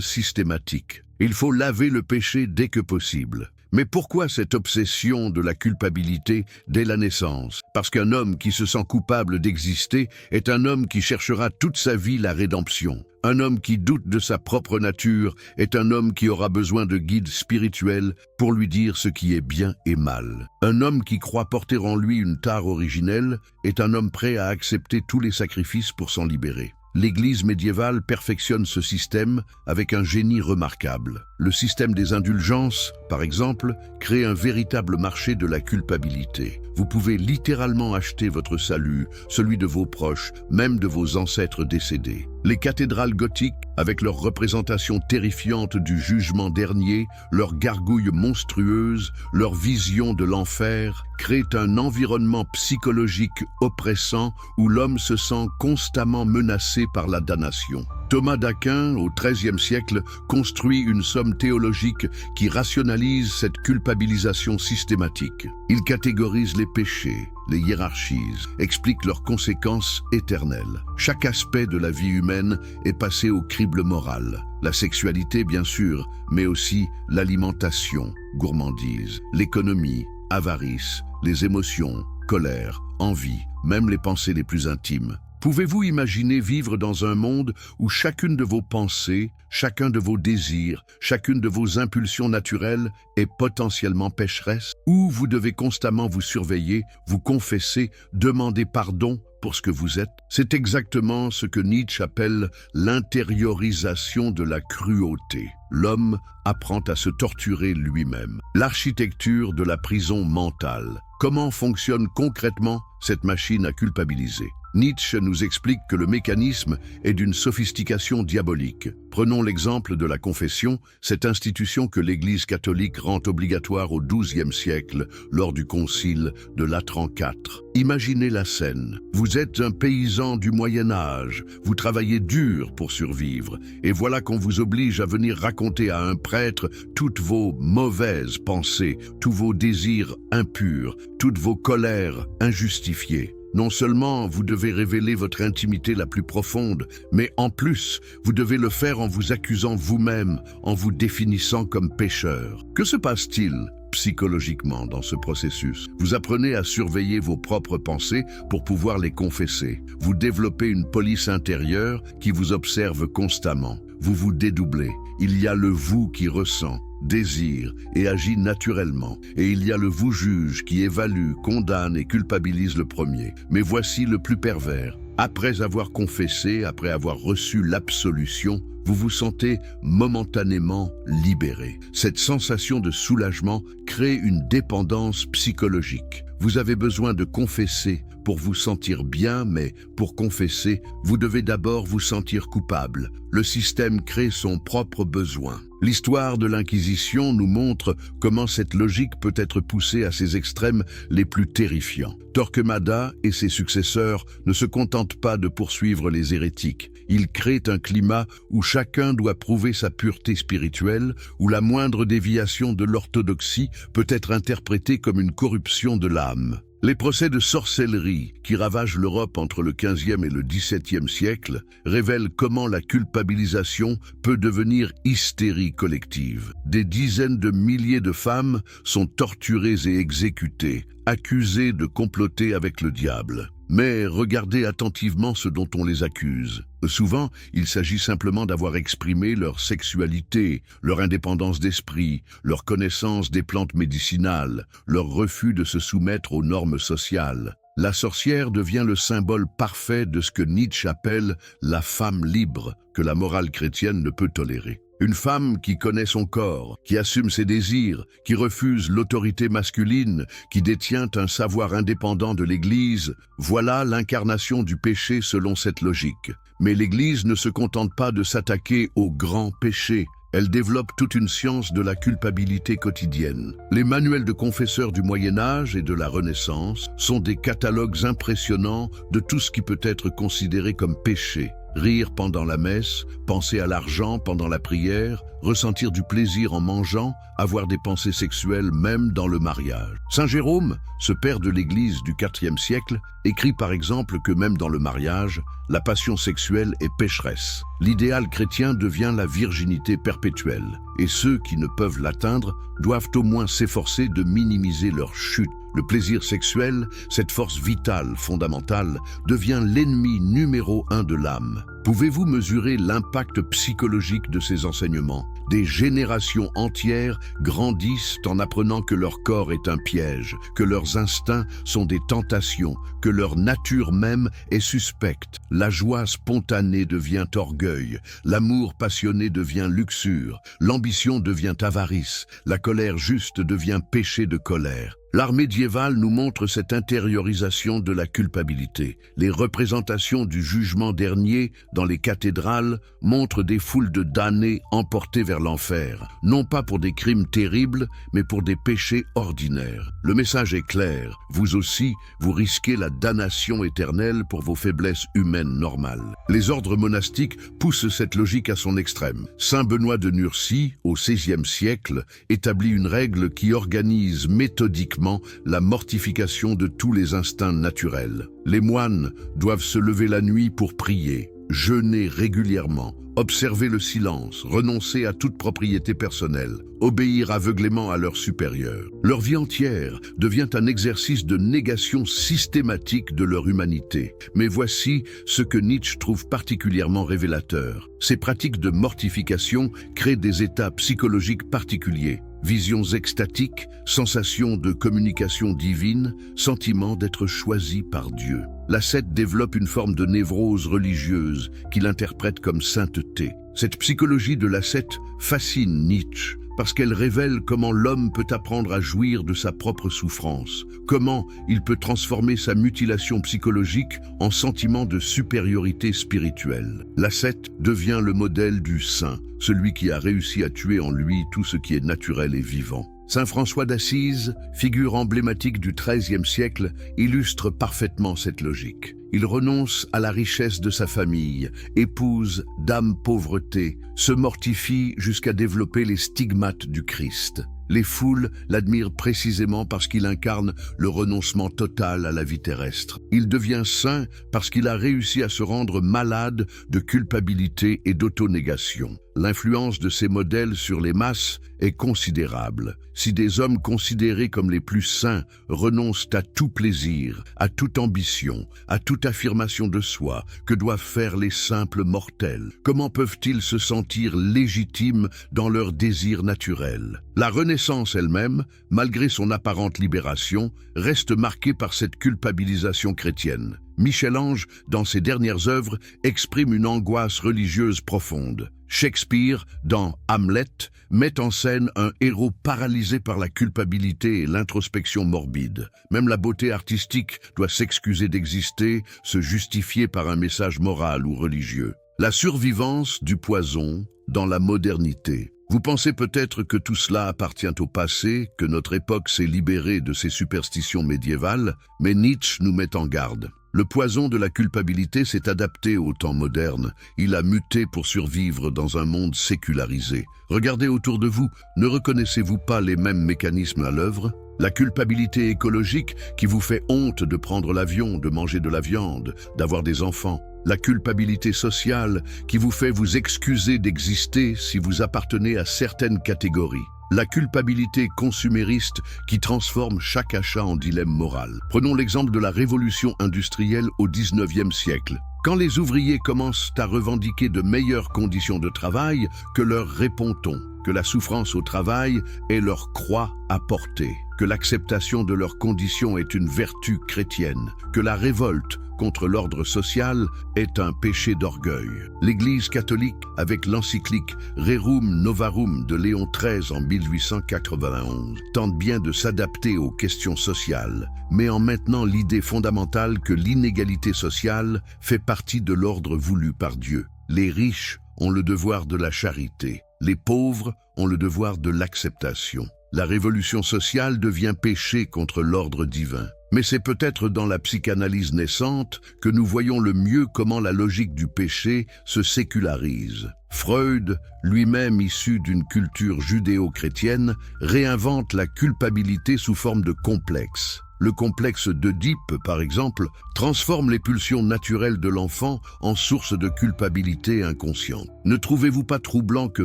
systématiques. Il faut laver le péché dès que possible. Mais pourquoi cette obsession de la culpabilité dès la naissance? Parce qu'un homme qui se sent coupable d'exister est un homme qui cherchera toute sa vie la rédemption. Un homme qui doute de sa propre nature est un homme qui aura besoin de guides spirituels pour lui dire ce qui est bien et mal. Un homme qui croit porter en lui une tare originelle est un homme prêt à accepter tous les sacrifices pour s'en libérer. L'Église médiévale perfectionne ce système avec un génie remarquable. Le système des indulgences, par exemple, crée un véritable marché de la culpabilité. Vous pouvez littéralement acheter votre salut, celui de vos proches, même de vos ancêtres décédés. Les cathédrales gothiques, avec leur représentation terrifiante du jugement dernier, leurs gargouilles monstrueuses, leur vision de l'enfer, créent un environnement psychologique oppressant où l'homme se sent constamment menacé par la damnation. Thomas d'Aquin, au XIIIe siècle, construit une somme théologique qui rationalise cette culpabilisation systématique. Il catégorise les péchés, les hiérarchise, explique leurs conséquences éternelles. Chaque aspect de la vie humaine est passé au crible moral. La sexualité, bien sûr, mais aussi l'alimentation, gourmandise, l'économie, avarice, les émotions, colère, envie, même les pensées les plus intimes. Pouvez-vous imaginer vivre dans un monde où chacune de vos pensées, chacun de vos désirs, chacune de vos impulsions naturelles est potentiellement pécheresse? Où vous devez constamment vous surveiller, vous confesser, demander pardon pour ce que vous êtes? C'est exactement ce que Nietzsche appelle l'intériorisation de la cruauté. L'homme apprend à se torturer lui-même. L'architecture de la prison mentale. Comment fonctionne concrètement cette machine à culpabiliser? Nietzsche nous explique que le mécanisme est d'une sophistication diabolique. Prenons l'exemple de la confession, cette institution que l'Église catholique rend obligatoire au XIIe siècle lors du concile de Latran IV. Imaginez la scène. Vous êtes un paysan du Moyen Âge, vous travaillez dur pour survivre, et voilà qu'on vous oblige à venir raconter à un prêtre toutes vos mauvaises pensées, tous vos désirs impurs, toutes vos colères injustifiées. Non seulement vous devez révéler votre intimité la plus profonde, mais en plus, vous devez le faire en vous accusant vous-même, en vous définissant comme pécheur. Que se passe-t-il psychologiquement dans ce processus? Vous apprenez à surveiller vos propres pensées pour pouvoir les confesser. Vous développez une police intérieure qui vous observe constamment. Vous vous dédoublez. Il y a le vous qui ressent désire et agit naturellement. Et il y a le vous-juge qui évalue, condamne et culpabilise le premier. Mais voici le plus pervers. Après avoir confessé, après avoir reçu l'absolution, vous vous sentez momentanément libéré. Cette sensation de soulagement crée une dépendance psychologique. Vous avez besoin de confesser pour vous sentir bien, mais pour confesser, vous devez d'abord vous sentir coupable. Le système crée son propre besoin. L'histoire de l'Inquisition nous montre comment cette logique peut être poussée à ses extrêmes les plus terrifiants. Torquemada et ses successeurs ne se contentent pas de poursuivre les hérétiques. Ils créent un climat où chacun doit prouver sa pureté spirituelle, où la moindre déviation de l'orthodoxie peut être interprétée comme une corruption de l'âme. Les procès de sorcellerie qui ravagent l'Europe entre le XVe et le XVIIe siècle révèlent comment la culpabilisation peut devenir hystérie collective. Des dizaines de milliers de femmes sont torturées et exécutées, accusées de comploter avec le diable. Mais regardez attentivement ce dont on les accuse. Souvent, il s'agit simplement d'avoir exprimé leur sexualité, leur indépendance d'esprit, leur connaissance des plantes médicinales, leur refus de se soumettre aux normes sociales. La sorcière devient le symbole parfait de ce que Nietzsche appelle la femme libre, que la morale chrétienne ne peut tolérer. Une femme qui connaît son corps, qui assume ses désirs, qui refuse l'autorité masculine, qui détient un savoir indépendant de l'Église, voilà l'incarnation du péché selon cette logique. Mais l'Église ne se contente pas de s'attaquer au grand péché. Elle développe toute une science de la culpabilité quotidienne. Les manuels de confesseurs du Moyen-Âge et de la Renaissance sont des catalogues impressionnants de tout ce qui peut être considéré comme péché. Rire pendant la messe, penser à l'argent pendant la prière, ressentir du plaisir en mangeant, avoir des pensées sexuelles même dans le mariage. Saint Jérôme, ce père de l'Église du IVe siècle, écrit par exemple que même dans le mariage, la passion sexuelle est pécheresse. L'idéal chrétien devient la virginité perpétuelle, et ceux qui ne peuvent l'atteindre doivent au moins s'efforcer de minimiser leur chute. Le plaisir sexuel, cette force vitale fondamentale, devient l'ennemi numéro 1 de l'âme. Pouvez-vous mesurer l'impact psychologique de ces enseignements? Des générations entières grandissent en apprenant que leur corps est un piège, que leurs instincts sont des tentations, que leur nature même est suspecte. La joie spontanée devient orgueil, l'amour passionné devient luxure, l'ambition devient avarice, la colère juste devient péché de colère. L'art médiéval nous montre cette intériorisation de la culpabilité. Les représentations du jugement dernier dans les cathédrales montrent des foules de damnés emportés vers l'enfer, non pas pour des crimes terribles, mais pour des péchés ordinaires. Le message est clair, vous aussi, vous risquez la damnation éternelle pour vos faiblesses humaines normales. Les ordres monastiques poussent cette logique à son extrême. Saint Benoît de Nursie, au XVIe siècle, établit une règle qui organise méthodiquement la mortification de tous les instincts naturels. Les moines doivent se lever la nuit pour prier, jeûner régulièrement, observer le silence, renoncer à toute propriété personnelle, obéir aveuglément à leurs supérieurs. Leur vie entière devient un exercice de négation systématique de leur humanité. Mais voici ce que Nietzsche trouve particulièrement révélateur. Ces pratiques de mortification créent des états psychologiques particuliers. Visions extatiques, sensations de communication divine, sentiment d'être choisi par Dieu. L'ascète développe une forme de névrose religieuse qu'il interprète comme sainteté. Cette psychologie de l'ascète fascine Nietzsche parce qu'elle révèle comment l'homme peut apprendre à jouir de sa propre souffrance, comment il peut transformer sa mutilation psychologique en sentiment de supériorité spirituelle. L'ascète devient le modèle du saint, celui qui a réussi à tuer en lui tout ce qui est naturel et vivant. Saint François d'Assise, figure emblématique du XIIIe siècle, illustre parfaitement cette logique. Il renonce à la richesse de sa famille, épouse d'âme pauvreté, se mortifie jusqu'à développer les stigmates du Christ. Les foules l'admirent précisément parce qu'il incarne le renoncement total à la vie terrestre. Il devient saint parce qu'il a réussi à se rendre malade de culpabilité et d'autonégation. L'influence de ces modèles sur les masses est considérable. Si des hommes considérés comme les plus saints renoncent à tout plaisir, à toute ambition, à toute affirmation de soi, que doivent faire les simples mortels? Comment peuvent-ils se sentir légitimes dans leurs désirs naturels? La Renaissance elle-même, malgré son apparente libération, reste marquée par cette culpabilisation chrétienne. Michel-Ange, dans ses dernières œuvres, exprime une angoisse religieuse profonde. Shakespeare, dans Hamlet, met en scène un héros paralysé par la culpabilité et l'introspection morbide. Même la beauté artistique doit s'excuser d'exister, se justifier par un message moral ou religieux. La survivance du poison dans la modernité. Vous pensez peut-être que tout cela appartient au passé, que notre époque s'est libérée de ces superstitions médiévales, mais Nietzsche nous met en garde. Le poison de la culpabilité s'est adapté au temps moderne. Il a muté pour survivre dans un monde sécularisé. Regardez autour de vous, ne reconnaissez-vous pas les mêmes mécanismes à l'œuvre? La culpabilité écologique qui vous fait honte de prendre l'avion, de manger de la viande, d'avoir des enfants. La culpabilité sociale qui vous fait vous excuser d'exister si vous appartenez à certaines catégories. La culpabilité consumériste qui transforme chaque achat en dilemme moral. Prenons l'exemple de la révolution industrielle au XIXe siècle. Quand les ouvriers commencent à revendiquer de meilleures conditions de travail, que leur répond-on? Que la souffrance au travail est leur croix à porter, que l'acceptation de leurs conditions est une vertu chrétienne, que la révolte contre l'ordre social est un péché d'orgueil. L'Église catholique, avec l'encyclique Rerum Novarum de Léon XIII en 1891, tente bien de s'adapter aux questions sociales, mais en maintenant l'idée fondamentale que l'inégalité sociale fait partie de l'ordre voulu par Dieu. Les riches ont le devoir de la charité, les pauvres ont le devoir de l'acceptation. La révolution sociale devient péché contre l'ordre divin. Mais c'est peut-être dans la psychanalyse naissante que nous voyons le mieux comment la logique du péché se sécularise. Freud, lui-même issu d'une culture judéo-chrétienne, réinvente la culpabilité sous forme de complexe. Le complexe d'Œdipe, par exemple, transforme les pulsions naturelles de l'enfant en source de culpabilité inconsciente. Ne trouvez-vous pas troublant que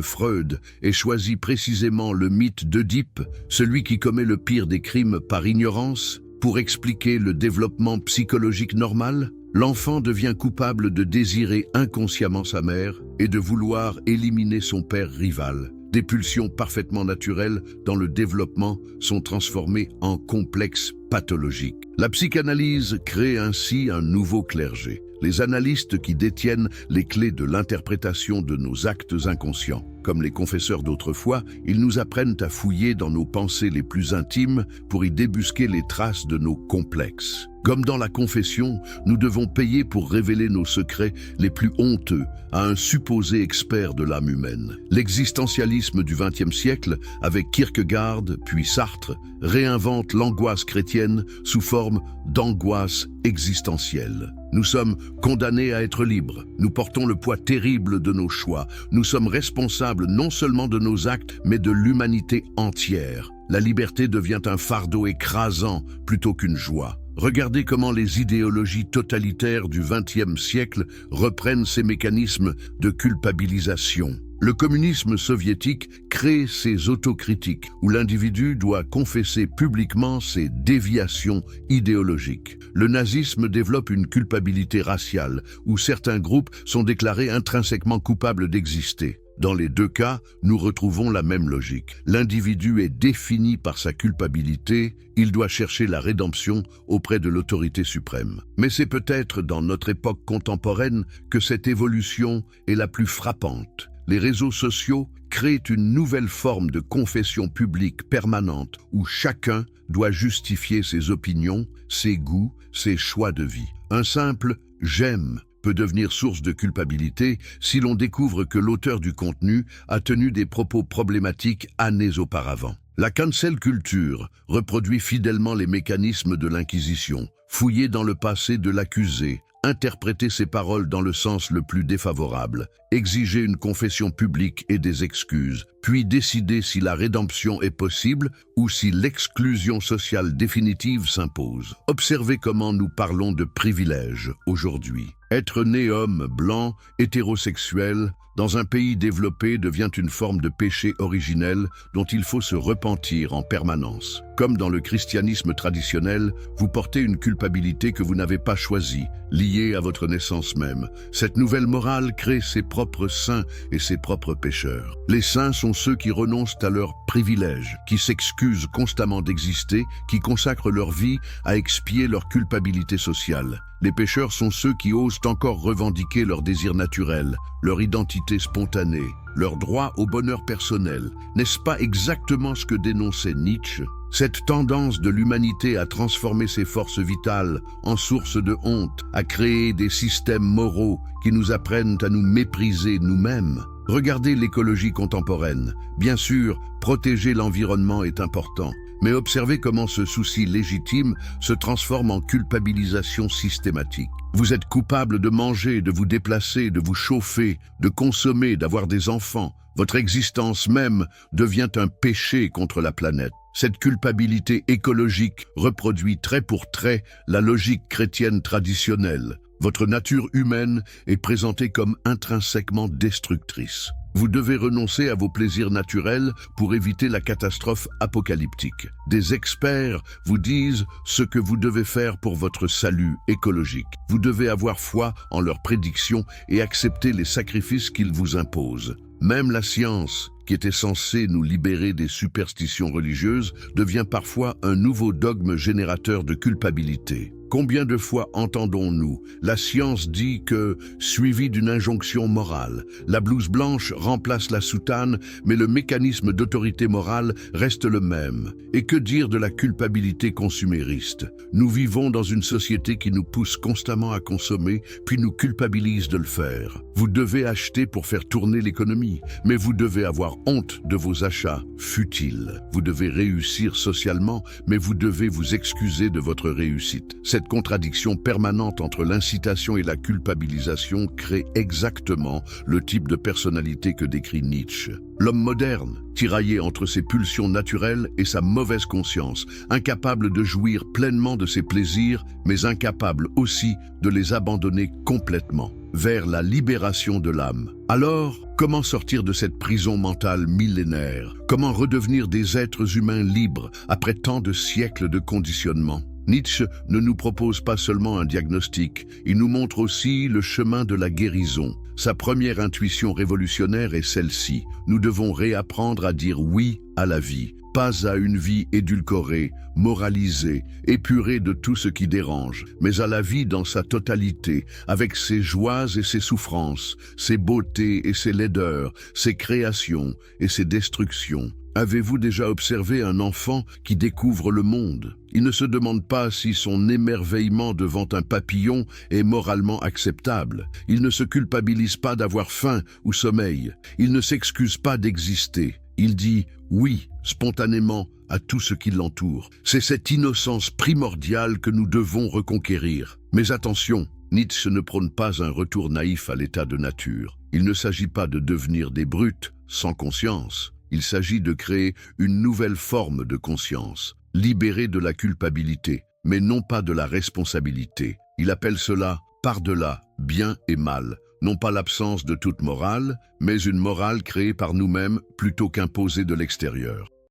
Freud ait choisi précisément le mythe d'Œdipe, celui qui commet le pire des crimes par ignorance, pour expliquer le développement psychologique normal? L'enfant devient coupable de désirer inconsciemment sa mère et de vouloir éliminer son père rival. Des pulsions parfaitement naturelles dans le développement sont transformées en complexes pathologiques. La psychanalyse crée ainsi un nouveau clergé, les analystes qui détiennent les clés de l'interprétation de nos actes inconscients. Comme les confesseurs d'autrefois, ils nous apprennent à fouiller dans nos pensées les plus intimes pour y débusquer les traces de nos complexes. Comme dans la confession, nous devons payer pour révéler nos secrets les plus honteux à un supposé expert de l'âme humaine. L'existentialisme du XXe siècle, avec Kierkegaard puis Sartre, réinvente l'angoisse chrétienne sous forme d'angoisse existentielle. Nous sommes condamnés à être libres. Nous portons le poids terrible de nos choix. Nous sommes responsables non seulement de nos actes, mais de l'humanité entière. La liberté devient un fardeau écrasant plutôt qu'une joie. Regardez comment les idéologies totalitaires du XXe siècle reprennent ces mécanismes de culpabilisation. Le communisme soviétique crée ses autocritiques, où l'individu doit confesser publiquement ses déviations idéologiques. Le nazisme développe une culpabilité raciale, où certains groupes sont déclarés intrinsèquement coupables d'exister. Dans les deux cas, nous retrouvons la même logique. L'individu est défini par sa culpabilité, il doit chercher la rédemption auprès de l'autorité suprême. Mais c'est peut-être dans notre époque contemporaine que cette évolution est la plus frappante. Les réseaux sociaux créent une nouvelle forme de confession publique permanente où chacun doit justifier ses opinions, ses goûts, ses choix de vie. Un simple « j'aime » peut devenir source de culpabilité si l'on découvre que l'auteur du contenu a tenu des propos problématiques années auparavant. La cancel culture reproduit fidèlement les mécanismes de l'Inquisition, fouiller dans le passé de l'accusé, interpréter ses paroles dans le sens le plus défavorable, exiger une confession publique et des excuses, puis décider si la rédemption est possible ou si l'exclusion sociale définitive s'impose. Observez comment nous parlons de privilèges aujourd'hui. Être né homme, blanc, hétérosexuel, dans un pays développé devient une forme de péché originel dont il faut se repentir en permanence. Comme dans le christianisme traditionnel, vous portez une culpabilité que vous n'avez pas choisie, liée à votre naissance même. Cette nouvelle morale crée ses propres saints et ses propres pécheurs. Les saints sont ceux qui renoncent à leurs privilèges, qui s'excusent constamment d'exister, qui consacrent leur vie à expier leur culpabilité sociale. Les pécheurs sont ceux qui osent encore revendiquer leur désir naturel, leur identité spontanée, leur droit au bonheur personnel. N'est-ce pas exactement ce que dénonçait Nietzsche ? Cette tendance de l'humanité à transformer ses forces vitales en source de honte, à créer des systèmes moraux qui nous apprennent à nous mépriser nous-mêmes. Regardez l'écologie contemporaine. Bien sûr, protéger l'environnement est important, mais observez comment ce souci légitime se transforme en culpabilisation systématique. Vous êtes coupable de manger, de vous déplacer, de vous chauffer, de consommer, d'avoir des enfants. Votre existence même devient un péché contre la planète. Cette culpabilité écologique reproduit trait pour trait la logique chrétienne traditionnelle. Votre nature humaine est présentée comme intrinsèquement destructrice. Vous devez renoncer à vos plaisirs naturels pour éviter la catastrophe apocalyptique. Des experts vous disent ce que vous devez faire pour votre salut écologique. Vous devez avoir foi en leurs prédictions et accepter les sacrifices qu'ils vous imposent. Même la science, qui était censée nous libérer des superstitions religieuses, devient parfois un nouveau dogme générateur de culpabilité. Combien de fois entendons-nous la science dit que, suivie d'une injonction morale, la blouse blanche remplace la soutane, mais le mécanisme d'autorité morale reste le même. Et que dire de la culpabilité consumériste? Nous vivons dans une société qui nous pousse constamment à consommer, puis nous culpabilise de le faire. Vous devez acheter pour faire tourner l'économie, mais vous devez avoir honte de vos achats futiles. Vous devez réussir socialement, mais vous devez vous excuser de votre réussite. Cette contradiction permanente entre l'incitation et la culpabilisation crée exactement le type de personnalité que décrit Nietzsche. L'homme moderne, tiraillé entre ses pulsions naturelles et sa mauvaise conscience, incapable de jouir pleinement de ses plaisirs, mais incapable aussi de les abandonner complètement, vers la libération de l'âme. Alors, comment sortir de cette prison mentale millénaire? Comment redevenir des êtres humains libres après tant de siècles de conditionnement? Nietzsche ne nous propose pas seulement un diagnostic, il nous montre aussi le chemin de la guérison. Sa première intuition révolutionnaire est celle-ci. Nous devons réapprendre à dire oui à la vie, pas à une vie édulcorée, moralisée, épurée de tout ce qui dérange, mais à la vie dans sa totalité, avec ses joies et ses souffrances, ses beautés et ses laideurs, ses créations et ses destructions. Avez-vous déjà observé un enfant qui découvre le monde? Il ne se demande pas si son émerveillement devant un papillon est moralement acceptable. Il ne se culpabilise pas d'avoir faim ou sommeil. Il ne s'excuse pas d'exister. Il dit oui, spontanément, à tout ce qui l'entoure. C'est cette innocence primordiale que nous devons reconquérir. Mais attention, Nietzsche ne prône pas un retour naïf à l'état de nature. Il ne s'agit pas de devenir des brutes sans conscience. Il s'agit de créer une nouvelle forme de conscience, libérée de la culpabilité, mais non pas de la responsabilité. Il appelle cela par-delà bien et mal, non pas l'absence de toute morale, mais une morale créée par nous-mêmes plutôt qu'imposée de l'extérieur.